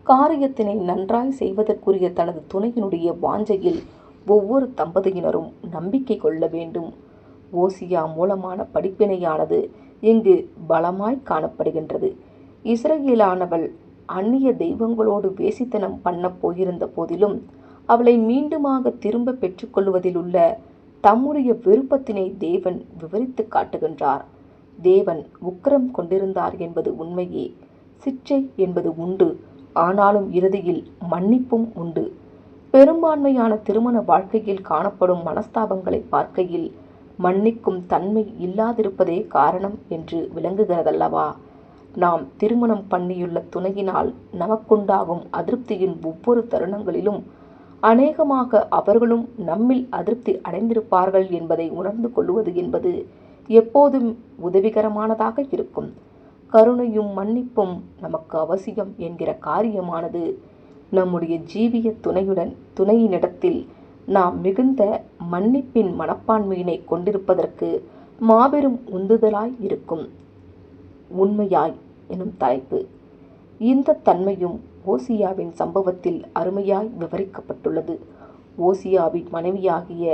காரியத்தினை நன்றாய் செய்வதற்குரிய தனது துணையினுடைய வாஞ்சையில் ஒவ்வொரு தம்பதியினரும் நம்பிக்கை கொள்ள வேண்டும். ஓசியா மூலமான படிப்பினையானது இங்கு பலமாய் காணப்படுகின்றது. இஸ்ரவேலானவள் அந்நிய தெய்வங்களோடு வேசித்தனம் பண்ண போயிருந்த போதிலும் அவளை மீண்டுமாக திரும்ப பெற்றுக்கொள்வதில் உள்ள தம்முடைய விருப்பத்தினை தேவன் விவரித்து காட்டுகின்றார். தேவன் உக்கிரம் கொண்டிருந்தார் என்பது உண்மையே. சிற்றை என்பது உண்டு, ஆனாலும் இறுதியில் மன்னிப்பும் உண்டு. பெரும்பான்மையான திருமண வாழ்க்கையில் காணப்படும் மனஸ்தாபங்களை பார்க்கையில் மன்னிக்கும் தன்மை இல்லாதிருப்பதே காரணம் என்று விளங்குகிறதல்லவா? நாம் திருமணம் பண்ணியுள்ள துணையினால் நமக்குண்டாகும் அதிருப்தியின் ஒவ்வொரு தருணங்களிலும் அநேகமாக அவர்களும் நம்மில் அதிருப்தி அடைந்திருப்பார்கள் என்பதை உணர்ந்து கொள்வது என்பது எப்போதும் உதவிகரமானதாக இருக்கும். கருணையும் மன்னிப்பும் நமக்கு அவசியம் என்கிற காரியமானது நம்முடைய ஜீவிய துணையினிடத்தில் நாம் மிகுந்த மன்னிப்பின் மனப்பான்மையினை கொண்டிருப்பதற்கு மாபெரும் உந்துதலாய் இருக்கும். உண்மையாய் எனும் தலைப்பு. இந்த தன்மையும் ஓசியாவின் சம்பவத்தில் அருமையாய் விவரிக்கப்பட்டுள்ளது. ஓசியாவின் மனைவியாகிய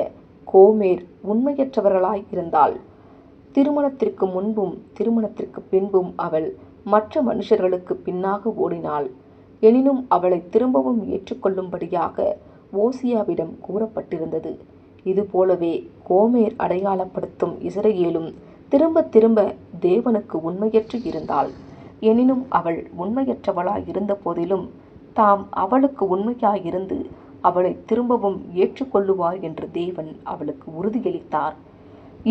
கோமேர் உண்மையற்றவர்களாய் இருந்தாள். திருமணத்திற்கு முன்பும் திருமணத்திற்கு பின்பும் அவள் மற்ற மனுஷர்களுக்கு பின்னாக ஓடினாள். எனினும் அவளை திரும்பவும் ஏற்றுக்கொள்ளும்படியாக ஓசியாவிடம் கூறப்பட்டிருந்தது. இதுபோலவே கோமேர் அடையாளப்படுத்தும் இஸ்ரவேலும் திரும்ப திரும்ப தேவனுக்கு உண்மையற்று இருந்தாள். எனினும் அவள் உண்மையற்றவளாய் இருந்த போதிலும் தாம் அவளுக்கு உண்மையாயிருந்து அவளை திரும்பவும் ஏற்றுக்கொள்ளுவார் என்று தேவன் அவளுக்கு உறுதியளித்தார்.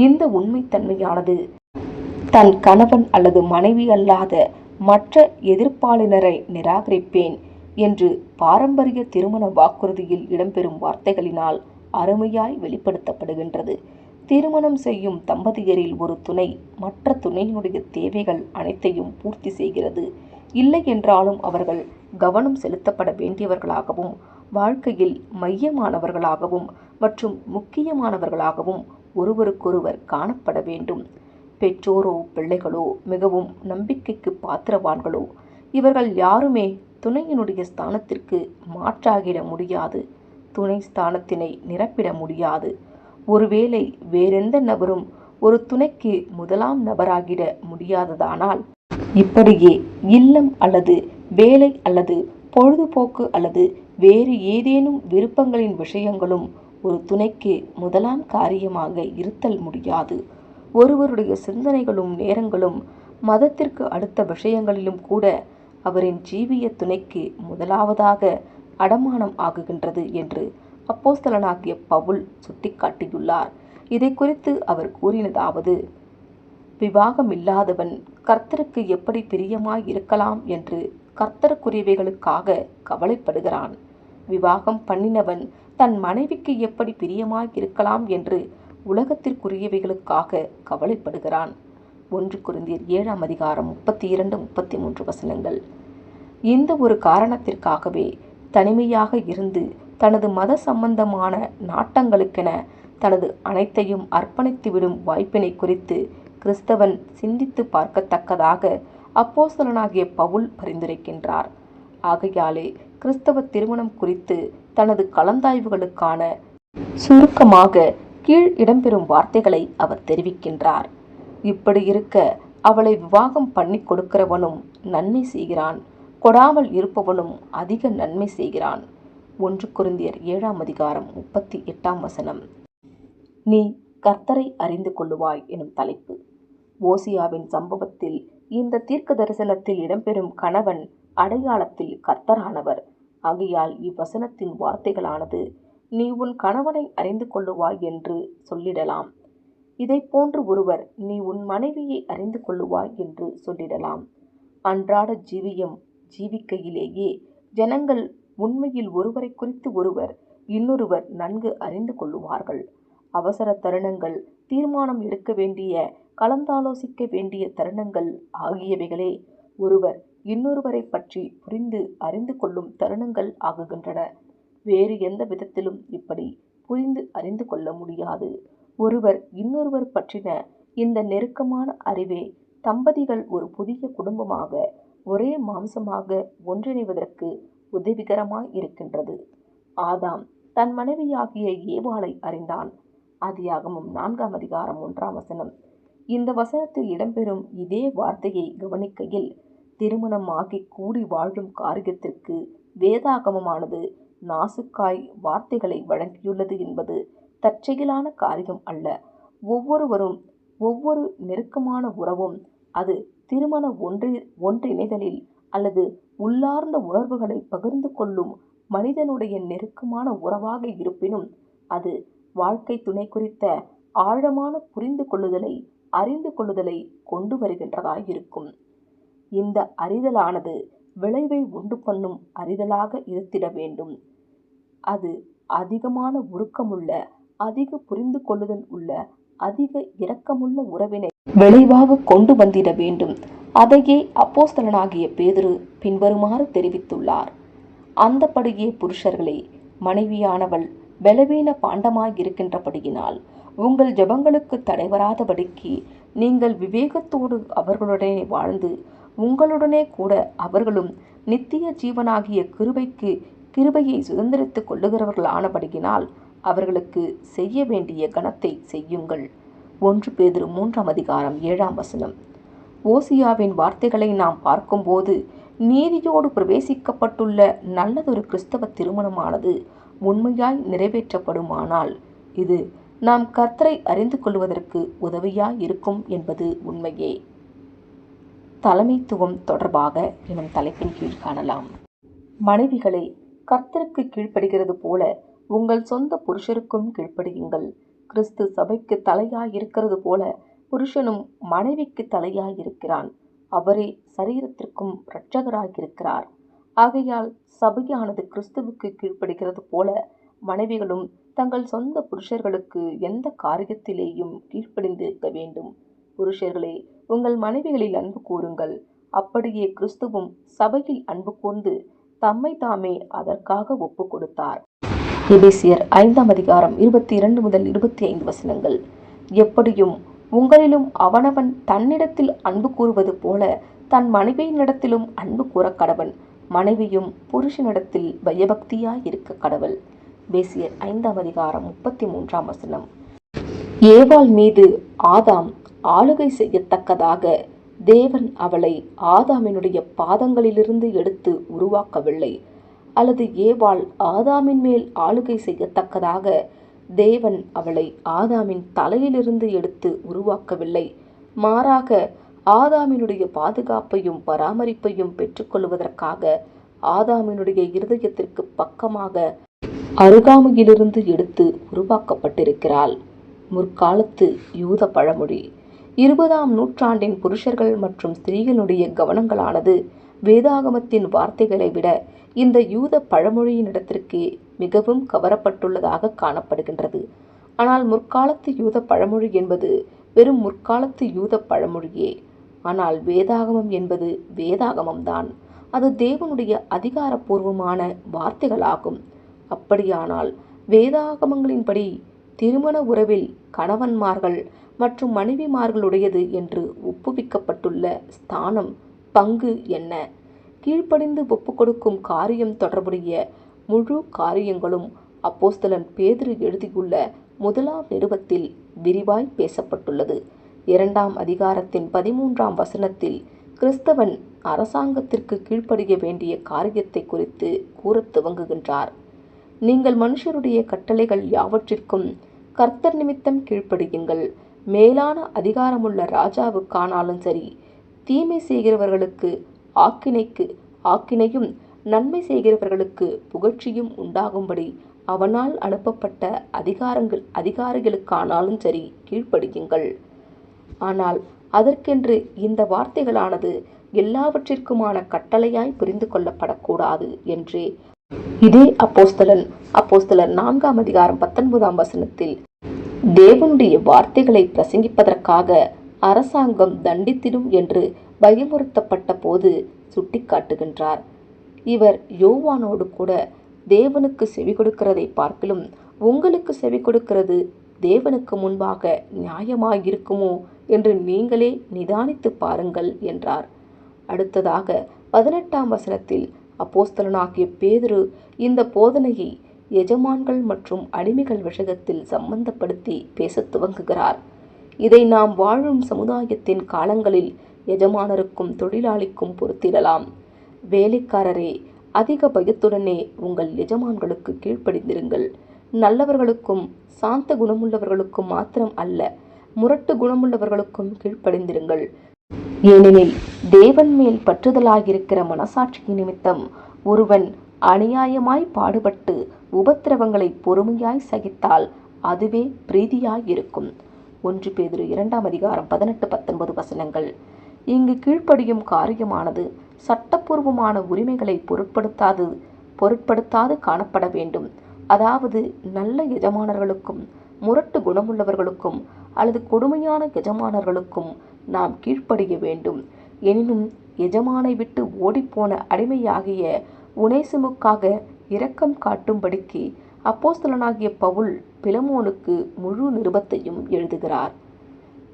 இந்த உண்மைத்தன்மையானது தன் கணவன் அல்லது மனைவி அல்லாத மற்ற எதிர்ப்பாளினரை நிராகரிப்பேன் என்று பாரம்பரிய திருமண வாக்குறுதியில் இடம்பெறும் வார்த்தைகளினால் அருமையாய் வெளிப்படுத்தப்படுகின்றது. திருமணம் செய்யும் தம்பதியரில் ஒரு துணை மற்ற துணையினுடைய தேவைகள் அனைத்தையும் பூர்த்தி செய்கிறது. இல்லை என்றாலும் அவர்கள் கவனம் செலுத்தப்பட வேண்டியவர்களாகவும் வாழ்க்கையில் மையமானவர்களாகவும் மற்றும் முக்கியமானவர்களாகவும் ஒருவருக்கொருவர் காணப்பட வேண்டும். பெற்றோரோ பிள்ளைகளோ மிகவும் நம்பிக்கைக்கு பாத்திரவான்களோ இவர்கள் யாருமே துணையினுடைய ஸ்தானத்திற்கு மாற்றாகிட முடியாது. துணை ஸ்தானத்தினை நிரப்பிட முடியாது. ஒருவேளை வேறெந்த நபரும் ஒரு துணைக்கு முதலாம் நபராகிட முடியாததானால், இப்படியே இல்லம் அல்லது வேலை அல்லது பொழுதுபோக்கு அல்லது வேறு ஏதேனும் விருப்பங்களின் விஷயங்களும் ஒரு துணைக்கு முதலாம் காரியமாக இருத்தல் முடியாது. ஒருவருடைய சிந்தனைகளும் நேரங்களும் மதத்திற்கு அடுத்த விஷயங்களிலும் கூட அவரின் ஜீவிய துணைக்கு முதலாவதாக அடமானம் ஆகுகின்றது என்று அப்போஸ்தலனாகிய பவுல் சுட்டிக்காட்டியுள்ளார். இதை குறித்து அவர் கூறினதாவது: விவாகமில்லாதவன் கர்த்தருக்கு எப்படி பிரியமாய் இருக்கலாம் என்று கர்த்தருக்குரியவைகளுக்காக கவலைப்படுகிறான். விவாகம் பண்ணினவன் தன் மனைவிக்கு எப்படி பிரியமாய் இருக்கலாம் என்று உலகத்திற்குரியவைகளுக்காக கவலைப்படுகிறான். 1 கொரிந்தியர் 7ஆம் அதிகாரம் 32-33 வசனங்கள். இந்த ஒரு காரணத்திற்காகவே தனிமையாக இருந்து தனது மத சம்பந்தமான நாட்டங்களுக்கென தனது அனைத்தையும் அர்ப்பணித்துவிடும் வாய்ப்பினை குறித்து கிறிஸ்தவன் சிந்தித்து பார்க்கத்தக்கதாக அப்போஸ்தலனாகிய பவுல் பரிந்துரைக்கின்றார். ஆகையாலே கிறிஸ்தவ திருமணம் குறித்து தனது கலந்தாய்வுகளுக்கான சுருக்கமாக கீழ் இடம்பெறும் வார்த்தைகளை அவர் தெரிவிக்கின்றார். இப்படி இருக்க அவளை விவாகம் பண்ணி கொடுக்கிறவனும் நன்மை செய்கிறான், கொடாமல் இருப்பவனும் அதிக நன்மை செய்கிறான். 1 கொரிந்தியர் 7ஆம் அதிகாரம் 38ஆம் வசனம். நீ கர்த்தரை அறிந்து கொள்ளுவாய் எனும் தலைப்பு. ஓசியாவின் சம்பவத்தில் இந்த தீர்க்க தரிசனத்தில் இடம்பெறும் கணவன் அடையாளத்தில் கர்த்தரானவர். ஆகையால் இவ்வசனத்தின் வார்த்தைகளானது நீ உன் கணவனை அறிந்து கொள்ளுவாய் என்று சொல்லிடலாம். இதை போன்று ஒருவர் நீ உன் மனைவியை அறிந்து கொள்ளுவாய் என்று சொல்லிடலாம். அன்றாட ஜீவிக்கையிலேயே ஜனங்கள் உண்மையில் ஒருவரை குறித்து ஒருவர் இன்னொருவர் நன்கு அறிந்து கொள்ளுவார்கள். அவசர தருணங்கள், தீர்மானம் எடுக்க வேண்டிய, கலந்தாலோசிக்க வேண்டிய தருணங்கள் ஆகியவைகளே ஒருவர் இன்னொருவரை பற்றி புரிந்து அறிந்து கொள்ளும் தருணங்கள் ஆகுகின்றன. வேறு எந்த விதத்திலும் இப்படி புரிந்து அறிந்து கொள்ள முடியாது. ஒருவர் இன்னொருவர் பற்றின இந்த நெருக்கமான அறிவே தம்பதிகள் ஒரு புதிய குடும்பமாக, ஒரே மாம்சமாக ஒன்றிணைவதற்கு உதவிகரமாய் இருக்கின்றது. ஆதாம் தன் மனைவியாகிய ஏவாளை அறிந்தான். ஆதியாகமம் 4ஆம் அதிகாரம் 1ஆம் வசனம். இந்த வசனத்தில் இடம்பெறும் இதே வார்த்தையை கவனிக்கையில் திருமணம் ஆகி கூடி வாழும் காரியத்திற்கு வேதாகமமானது நாசுக்காய் வார்த்தைகளை வழங்கியுள்ளது என்பது தற்செயலான காரியம் அல்ல. ஒவ்வொரு நெருக்கமான உறவும் அது திருமண ஒன்றிணைதலில் அல்லது உள்ளார்ந்த உணர்வுகளை பகிர்ந்து கொள்ளும் மனிதனுடைய நெருக்கமான உறவாக இருப்பினும் அது வாழ்க்கை துணை குறித்த ஆழமான புரிந்து கொள்ளுதலை, அறிந்து கொள்ளுதலை கொண்டு வருகின்றதாயிருக்கும். இந்த அறிதலானது விளைவை உண்டு பண்ணும் அறிதலாக இருத்திட வேண்டும். அது அதிகமான உருக்கமுள்ள, அதிக புரிந்து கொள்ளுதல் உள்ள, அதிக இரக்கமுள்ள உறவினை விளைவாக கொண்டு வந்திட வேண்டும். அதையே அப்போஸ்தலனாகிய பேதுரு பின்வருமாறு தெரிவித்துள்ளார்: அந்தபடியே புருஷர்களே, மனைவியானவள் பலவீன பாண்டமாயிருக்கின்றபடியினால் உங்கள் ஜெபங்களுக்கு தடைவராதபடிக்கு நீங்கள் விவேகத்தோடு அவர்களுடனே வாழ்ந்து உங்களுடனே கூட அவர்களும் நித்திய ஜீவனாகிய கிருபையை சுதந்திரித்துக் கொள்ளுகிறவர்களானபடியினால் அவர்களுக்கு செய்ய வேண்டிய கனத்தை செய்யுங்கள். 1 பேதுரு 3ஆம் அதிகாரம் 7ஆம் வசனம். ஓசியாவின் வார்த்தைகளை நாம் பார்க்கும்போது நீதியோடு பிரவேசிக்கப்பட்டுள்ள நல்லதொரு கிறிஸ்தவ திருமணமானது உண்மையாய் நிறைவேற்றப்படுமானால் இது நாம் கர்த்தரை அறிந்து கொள்வதற்கு உதவியாய் இருக்கும் என்பது உண்மையே. தலைமைத்துவம் தொடர்பாக எனும் தலைப்பின் கீழ் காணலாம். மனைவிகளை கர்த்தருக்கு கீழ்ப்படுகிறது போல உங்கள் சொந்த புருஷருக்கும் கீழ்ப்படியுங்கள். கிறிஸ்து சபைக்கு தலையாயிருக்கிறது போல புருஷனும் மனைவிக்கு தலையாயிருக்கிறான். அவரே சரீரத்திற்கும் இரட்சகராயிருக்கிறார். ஆகையால் சபையானது கிறிஸ்துவுக்கு கீழ்ப்படுகிறது போல மனைவிகளும் தங்கள் சொந்த புருஷர்களுக்கு எந்த காரியத்திலேயும் கீழ்ப்படிந்திருக்க வேண்டும். புருஷர்களே, உங்கள் மனைவிகளில் அன்பு கூறுங்கள், அப்படியே கிறிஸ்துவும் சபையில் அன்பு கூர்ந்து தம்மை தாமே அதற்காக ஒப்பு கொடுத்தார். எபேசியர் 5:22 முதல் 25 எப்படியும் உங்களிலும் அவனவன் தன்னிடத்தில் அன்பு கூறுவது போல தன் மனைவியினிடத்திலும் அன்பு கூற கடவன். மனைவியும் புருஷனிடத்தில் பயபக்தியாய் இருக்க கடவள். எபேசியர் 5:33. ஏவாள் மீது ஆதாம் ஆளுகை செய்யத்தக்கதாக தேவன் அவளை ஆதாமினுடைய பாதங்களிலிருந்து எடுத்து உருவாக்கவில்லை, அல்லது ஏவாள் ஆதாமின் மேல் ஆளுகை செய்யத்தக்கதாக தேவன் அவளை ஆதாமின் தலையிலிருந்து எடுத்து உருவாக்கவில்லை. மாறாக ஆதாமினுடைய பாதுகாப்பையும் பராமரிப்பையும் பெற்றுக்கொள்வதற்காக ஆதாமினுடைய இருதயத்திற்கு பக்கமாக அருகாமையிலிருந்து எடுத்து உருவாக்கப்பட்டிருக்கிறாள். முற்காலத்து யூத பழமொழி. 20ஆம் நூற்றாண்டின் புருஷர்கள் மற்றும் ஸ்திரீகளுடைய கவனங்களானது வேதாகமத்தின் வார்த்தைகளை விட இந்த யூத பழமொழியினிடத்திற்கு மிகவும் கவரப்பட்டுள்ளதாக காணப்படுகின்றது. ஆனால் முற்காலத்து யூத பழமொழி என்பது வெறும் முற்காலத்து யூத பழமொழியே. ஆனால் வேதாகமம் என்பது வேதாகமம்தான். அது தேவனுடைய அதிகாரப்பூர்வமான வார்த்தைகளாகும். அப்படியானால் வேதாகமங்களின்படி திருமண உறவில் கணவன்மார்கள் மற்றும் மனைவிமார்களுடையது என்று ஒப்புவிக்கப்பட்டுள்ள ஸ்தானம், பங்கு என்ன? கீழ்ப்படிந்து ஒப்புக்கொடுக்கும் காரியம் தொடர்புடைய முழு காரியங்களும் அப்போஸ்தலன் பேதுரு எழுதியுள்ள 1ஆம் நிருபத்தில் விரிவாய் பேசப்பட்டுள்ளது. 2ஆம் அதிகாரத்தின் 13ஆம் வசனத்தில் கிறிஸ்தவன் அரசாங்கத்திற்கு கீழ்ப்படிய வேண்டிய காரியத்தை குறித்து கூறத் துவங்குகின்றார். நீங்கள் மனுஷருடைய கட்டளைகள் யாவற்றிற்கும் கர்த்தர் நிமித்தம் கீழ்ப்படியுங்கள். மேலான அதிகாரமுள்ள ராஜாவுக்கானாலும் சரி, தீமை செய்கிறவர்களுக்கு ஆக்கினையும் நன்மை செய்கிறவர்களுக்கு புகழ்ச்சியும் உண்டாகும்படி அவனால் அனுப்பப்பட்ட அதிகாரிகளுக்கானாலும் சரி கீழ்ப்படியுங்கள். ஆனால் அதற்கென்று இந்த வார்த்தைகளானது எல்லாவற்றிற்குமான கட்டளையாய் புரிந்து கொள்ளப்படக்கூடாது என்றே இதே அப்போஸ்தலர் 4ஆம் அதிகாரம் 19ஆம் வசனத்தில் தேவனுடைய வார்த்தைகளை பிரசங்கிப்பதற்காக அரசாங்கம் தண்டித்திடும் என்று பயமுறுத்தப்பட்ட போது சுட்டிக்காட்டுகின்றார். இவர் யோவானோடு கூட தேவனுக்கு செவி கொடுக்கிறதை பார்க்கிலும் உங்களுக்கு செவி கொடுக்கிறது தேவனுக்கு முன்பாக நியாயமாயிருக்குமோ என்று நீங்களே நிதானித்து பாருங்கள் என்றார். அடுத்ததாக 18ஆம் வசனத்தில் அப்போஸ்தலனாகிய பேதுரு இந்த போதனையை எஜமான்கள் மற்றும் அடிமைகள் விஷயத்தில் சம்பந்தப்படுத்தி பேசத் துவங்குகிறார். இதை நாம் வாழும் சமுதாயத்தின் காலங்களில் எஜமானருக்கும் தொழிலாளிக்கும் பொறுத்திடலாம். வேலைக்காரரே, அதிக பயத்துடனே உங்கள் எஜமான்களுக்கு கீழ்ப்படிந்திருங்கள். நல்லவர்களுக்கும் சாந்த குணமுள்ளவர்களுக்கும் மாத்திரம் அல்ல, முரட்டு குணமுள்ளவர்களுக்கும் கீழ்ப்படிந்திருங்கள். ஏனெனில் தேவன் மேல் பற்றுதலாயிருக்கிற மனசாட்சி நிமித்தம் ஒருவன் அநியாயமாய் பாடுபட்டு உபத்திரவங்களை பொறுமையாய் சகித்தால் அதுவே பிரீதியாயிருக்கும். 1 பேதுரு 2ஆம் அதிகாரம் 18-19 இங்கு கீழ்ப்படியும் காரியமானது சட்டப்பூர்வமான உரிமைகளை பொருட்படுத்தாது காணப்பட வேண்டும். அதாவது நல்ல எஜமானர்களுக்கும் முரட்டு குணமுள்ளவர்களுக்கும் அல்லது கொடுமையான எஜமானர்களுக்கும் நாம் கீழ்ப்படிய வேண்டும். எனினும் எஜமானை விட்டு ஓடிப்போன அடிமையாகிய உனேசிமுக்காக இரக்கம் காட்டும்படிக்கு அப்போஸ்தலனாகிய பவுல் பிலமோனுக்கு முழு நிருபத்தையும் எழுதுகிறார்.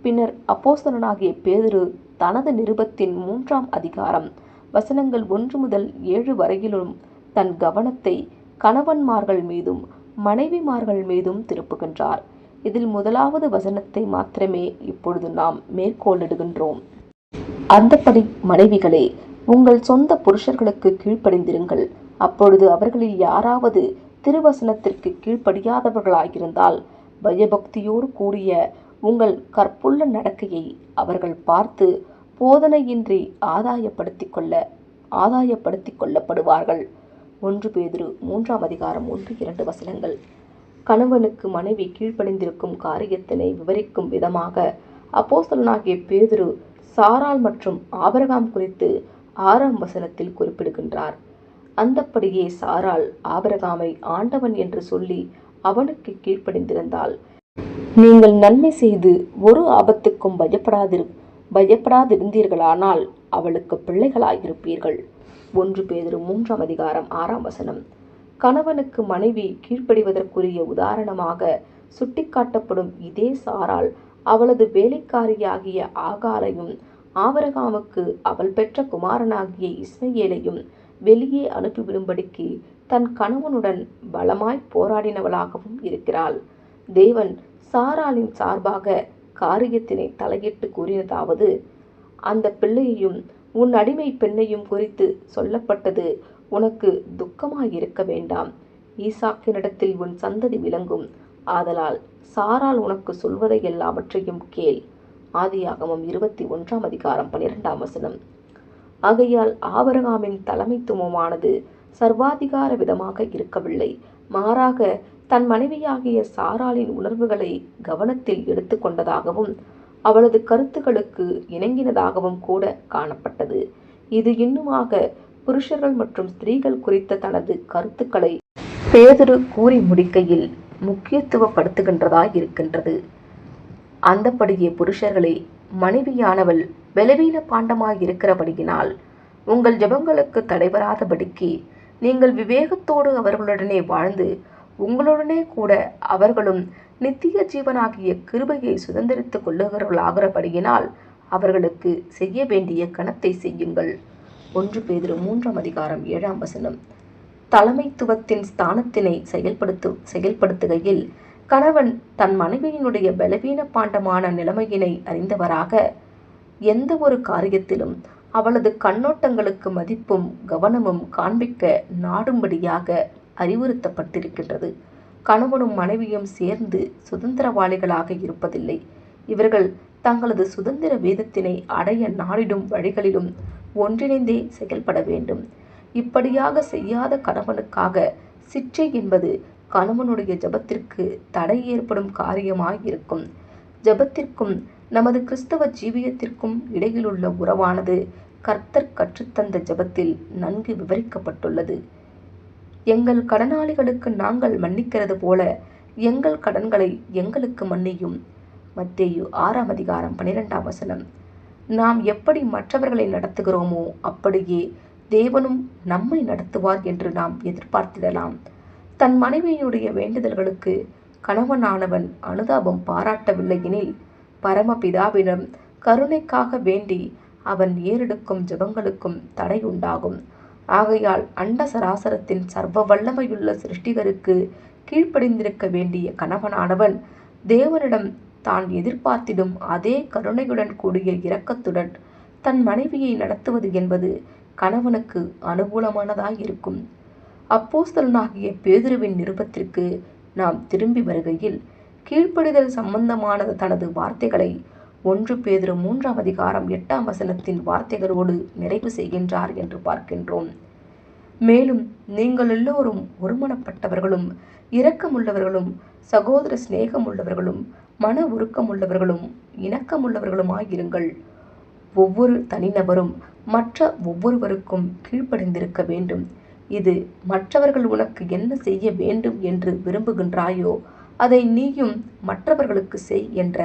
பின்னர் அப்போஸ்தலனாகிய பேதுரு தனது நிருபத்தின் 3ஆம் அதிகாரம் வசனங்கள் 1 முதல் 7 வரையிலும் தன் கவனத்தை கணவன்மார்கள் மீதும் மனைவிமார்கள் மீதும் திருப்புகின்றார். இதில் 1வது வசனத்தை மாத்திரமே இப்பொழுது நாம் மேற்கோளிடுகின்றோம். அந்தப்படி மனைவிகளே, உங்கள் சொந்த புருஷர்களுக்கு கீழ்ப்படிந்திருங்கள். அப்பொழுது அவர்களில் யாராவது திருவசனத்திற்கு கீழ்ப்படியாதவர்களாயிருந்தால் பயபக்தியோடு கூடிய உங்கள் கற்புள்ள நடக்கையை அவர்கள் பார்த்து போதனையின்றி ஆதாயப்படுத்திக் கொள்ளப்படுவார்கள். 1 பேதுரு 3ஆம் அதிகாரம் 1-2 கணவனுக்கு மனைவி கீழ்ப்படிந்திருக்கும் காரியத்தினை விவரிக்கும் விதமாக அப்போஸ்தலனாகிய பேதுரு சாராள் மற்றும் ஆபிரகாம் குறித்து 6ஆம் வசனத்தில் குறிப்பிடுகின்றார். அந்தப்படியே சாராள் ஆபிரகாமை ஆண்டவன் என்று சொல்லி அவனுக்கு கீழ்ப்படிந்திருந்தாள். நீங்கள் நன்மை செய்து ஒரு ஆபத்துக்கும் பயப்படாதிருந்தீர்களானால் அவளுக்கு பிள்ளைகளாயிருப்பீர்கள். 1 பேதுரு 3:6. கணவனுக்கு மனைவி கீழ்ப்படிவதற்குரிய உதாரணமாக சுட்டிக்காட்டப்படும் இதே சாராள் அவளது வேலைக்காரியாகிய ஆகாரையும் ஆபிரகாமுக்கு அவள் பெற்ற குமாரனாகிய இஸ்மயேலையும் வெளியே அனுப்பிவிடும்படிக்கு தன் கணவனுடன் பலமாய் போராடினவளாகவும் இருக்கிறாள். தேவன் சாராளின் சார்பாக காரியத்தினை தலையிட்டு கூறினதாவது, அந்த பிள்ளையையும் உன் அடிமை பெண்ணையும் குறித்து சொல்லப்பட்டது உனக்கு துக்கமாயிருக்க வேண்டாம். ஈசாக்கினிடத்தில் உன் சந்ததி விளங்கும். ஆதலால் சாராள் உனக்கு சொல்வதை எல்லாவற்றையும் கேள். ஆதியாகமம் 21:12. ஆகையால் ஆபிரகாமின் தலைமைத்துவமானது சர்வாதிகார விதமாக இருக்கவில்லை. மாறாக தன் மனைவியாகிய சாராளின் உணர்வுகளை கவனத்தில் எடுத்துக்கொண்டதாகவும் அவளது கருத்துக்களுக்கு இணங்கினதாகவும் கூட காணப்பட்டது. இது இன்னுமாக புருஷர்கள் மற்றும் ஸ்திரீகள் குறித்த தனது கருத்துக்களை பேதுரு கூறி முடிக்கையில் முக்கியத்துவப்படுத்துகின்றதாயிருக்கின்றது. அந்தப்படியே புருஷர்களே, மனைவியானவள் பலவீன பாண்டமாயிருக்கிறபடியினால் உங்கள் ஜெபங்களுக்கு தடைபடாதபடிக்கு நீங்கள் விவேகத்தோடு அவர்களுடனே வாழ்ந்து உங்களுடனே கூட அவர்களும் நித்திய ஜீவனாகிய கிருபையை சுதந்திரித்துக் கொள்ளுகிறவர்களாகிறபடியினால் அவர்களுக்கு செய்ய வேண்டிய கணத்தை செய்யுங்கள். 1 பேதுரு 3:7. தலைமைத்துவத்தின் ஸ்தானத்தினை செயல்படுத்துகையில் கணவன் தன் மனைவியினுடைய பலவீன பாண்டமான நிலைமையினை அறிந்தவராக எந்த ஒரு காரியத்திலும் அவளது கண்ணோட்டங்களுக்கு மதிப்பும் கவனமும் காண்பிக்க நாடும்படியாக அறிவுறுத்தப்பட்டிருக்கின்றது. கணவனும் மனைவியும் சேர்ந்து சுதந்திரவாளிகளாக இருப்பதில்லை. இவர்கள் தங்களது சுதந்திர வேதத்தினை அடைய நாடிடும் வழிகளிலும் ஒன்றிணைந்தே செயல்பட வேண்டும். இப்படியாக செய்யாத கணவனுக்காக சிற்றை என்பது கணவனுடைய ஜெபத்திற்கு தடை ஏற்படும் காரியமாயிருக்கும். ஜெபத்திற்கும் நமது கிறிஸ்தவ ஜீவியத்திற்கும் இடையிலுள்ள உறவானது கர்த்தர் கற்றுத்தந்த ஜெபத்தில் நன்கு விவரிக்கப்பட்டுள்ளது. எங்கள் கடனாளிகளுக்கு நாங்கள் மன்னிக்கிறது போல எங்கள் கடன்களை எங்களுக்கு மன்னியும். மத்தேயு 6:12. நாம் எப்படி மற்றவர்களை நடத்துகிறோமோ அப்படியே தேவனும் நம்மை நடத்துவார் என்று நாம் எதிர்பார்த்திடலாம். தன் மனைவியினுடைய வேண்டுதல்களுக்கு கணவனானவன் அனுதாபம் பாராட்டவில்லை எனில் பரமபிதாவிடம் கருணைக்காக வேண்டி அவன் ஏறெடுக்கும் ஜெபங்களுக்கும் தடை உண்டாகும். ஆகையால் அண்ட சராசரத்தின் சர்வ வல்லமையுள்ள சிருஷ்டிகருக்கு கீழ்ப்படிந்திருக்க வேண்டிய கணவனானவன் தேவனிடம் தான் எதிர்பார்த்திடும் அதே கருணையுடன் கூடிய இரக்கத்துடன் தன் மனைவியை நடத்துவது என்பது கணவனுக்கு அனுகூலமானதாயிருக்கும். அப்போஸ்தலனாகிய பேதுருவின் நிருபத்திற்கு நாம் திரும்பி வருகையில் கீழ்ப்படிதல் சம்பந்தமான தனது வார்த்தைகளை 1 பேதுரு 3:8 வார்த்தைகளோடு நிறைவு செய்கின்றார் என்று பார்க்கின்றோம். மேலும் நீங்கள் எல்லோரும் ஒருமனப்பட்டவர்களும் இரக்கமுள்ளவர்களும் சகோதர சிநேகமுள்ளவர்களும் மன உருக்கமுள்ளவர்களும் இணக்கமுள்ளவர்களுமாயிருங்கள். ஒவ்வொரு தனிநபரும் மற்ற ஒவ்வொருவருக்கும் கீழ்ப்படிந்திருக்க வேண்டும். இது மற்றவர்கள் உனக்கு என்ன செய்ய வேண்டும் என்று விரும்புகின்றாயோ அதை நீயும் மற்றவர்களுக்கு செய் என்ற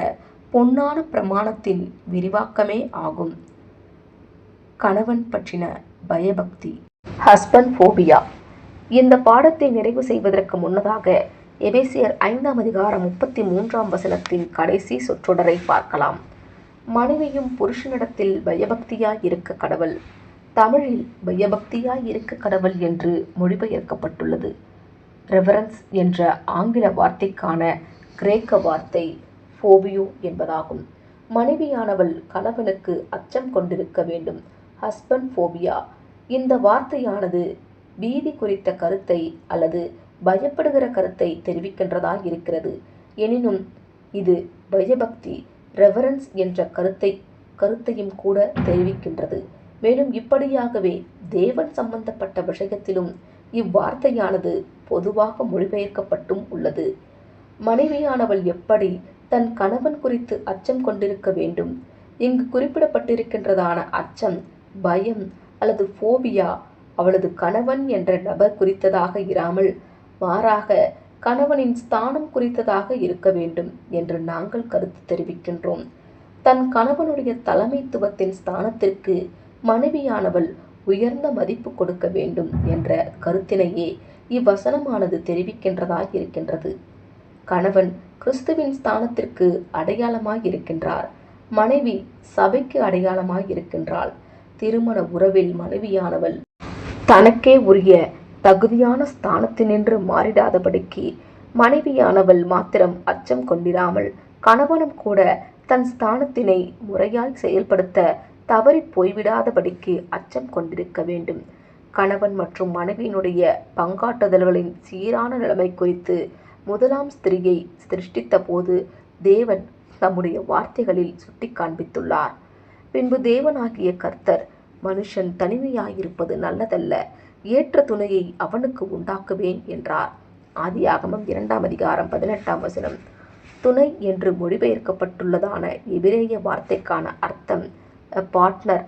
பொன்னான பிரமாணத்தின் விரிவாக்கமே ஆகும். கணவன் பற்றின பயபக்தி. Husband phobia. இந்த பாடத்தை நிறைவு செய்வதற்கு முன்னதாக எபேசியர் 5:33 கடைசி சொற்றொடரை பார்க்கலாம். மனைவியும் புருஷனிடத்தில் பயபக்தியாய் இருக்க கடவள். தமிழில் பயபக்தியாய் இருக்க கடவள் என்று மொழிபெயர்க்கப்பட்டுள்ளது. ரெவரன்ஸ் என்ற ஆங்கில வார்த்தைக்கான கிரேக்க வார்த்தை ஃபோபியோ என்பதாகும். மனைவியானவள் கணவனுக்கு அச்சம் கொண்டிருக்க வேண்டும். Husband phobia. இந்த வார்த்தையானது பீதி குறித்த கருத்தை அல்லது பயப்படுகிற கருத்தை தெரிவிக்கின்றதாக இருக்கிறது. எனினும் இது பயபக்தி ரெவரன்ஸ் என்ற கருத்தையும் கூட தெரிவிக்கின்றது. மேலும் இப்படியாகவே தேவன் சம்பந்தப்பட்ட விஷயத்திலும் இவ்வார்த்தையானது பொதுவாக மொழிபெயர்க்கப்பட்டும் உள்ளது. மனைவியானவள் எப்படி தன் கணவன் குறித்து அச்சம் கொண்டிருக்க வேண்டும்? இங்கு குறிப்பிடப்பட்டிருக்கின்றதான அச்சம், பயம் அல்லது ஃபோபியா அவளது கணவன் என்ற நபர் குறித்ததாக இராமல் மாறாக கணவனின் ஸ்தானம் குறித்ததாக இருக்க வேண்டும் என்று நாங்கள் கருத்து தெரிவிக்கின்றோம். தன் கணவனுடைய தலைமைத்துவத்தின் ஸ்தானத்திற்கு மனைவியானவள் உயர்ந்த மதிப்பு கொடுக்க வேண்டும் என்ற கருத்தினையே இவ்வசனமானது தெரிவிக்கின்றதாய் இருக்கின்றது. கணவன் கிறிஸ்துவின் ஸ்தானத்திற்கு அடையாளமாய் இருக்கின்றார். மனைவி சபைக்கு அடையாளமாய் இருக்கின்றாள். திருமண உறவில் மனைவியானவள் தனக்கே உரிய தகுதியான ஸ்தானத்தினின்று மாறிடாதபடிக்கு மனைவியானவள் மாத்திரம் அச்சம் கொண்டிராமல் கணவனும் கூட தன் ஸ்தானத்தினை முறையாய் செயல்படுத்த தவறி போய்விடாதபடிக்கு அச்சம் கொண்டிருக்க வேண்டும். கணவன் மற்றும் மனைவியினுடைய பங்காற்றுதல்களின் சீரான நிலைமை குறித்து முதலாம் ஸ்திரியை சிருஷ்டித்த போது தேவன் தம்முடைய வார்த்தைகளில் சுட்டி காண்பித்துள்ளார். பின்பு தேவனாகிய கர்த்தர், மனுஷன் தனிமையாயிருப்பது நல்லதல்ல, ஏற்ற துணையை அவனுக்கு உண்டாக்குவேன் என்றார். ஆதியாகமம் 2:18. துணை என்று மொழிபெயர்க்கப்பட்டுள்ளதான எபிரேய வார்த்தைக்கான அர்த்தம் பார்ட்னர்,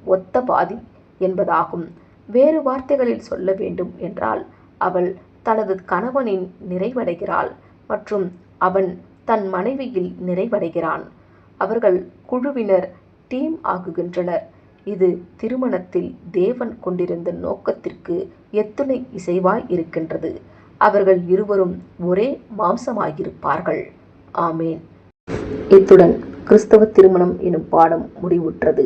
ஒத்த பாதி என்பதாகும். வேறு வார்த்தைகளில் சொல்ல வேண்டும் என்றால், அவள் தனது கணவனின் நிறைவடைகிறாள் மற்றும் அவன் தன் மனைவியில் நிறைவடைகிறான். அவர்கள் குழுவினர், டீம் ஆகுகின்றனர். இது திருமணத்தில் தேவன் கொண்டிருந்த நோக்கத்திற்கு எத்துணை இசைவாய் இருக்கின்றது. அவர்கள் இருவரும் ஒரே மாம்சமாயிருப்பார்கள். ஆமேன். இத்துடன் கிறிஸ்தவ திருமணம் எனும் பாடம் முடிவுற்றது.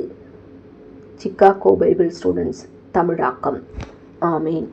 சிகாகோ பைபிள் ஸ்டூடெண்ட்ஸ் தமிழாக்கம். ஆமேன்.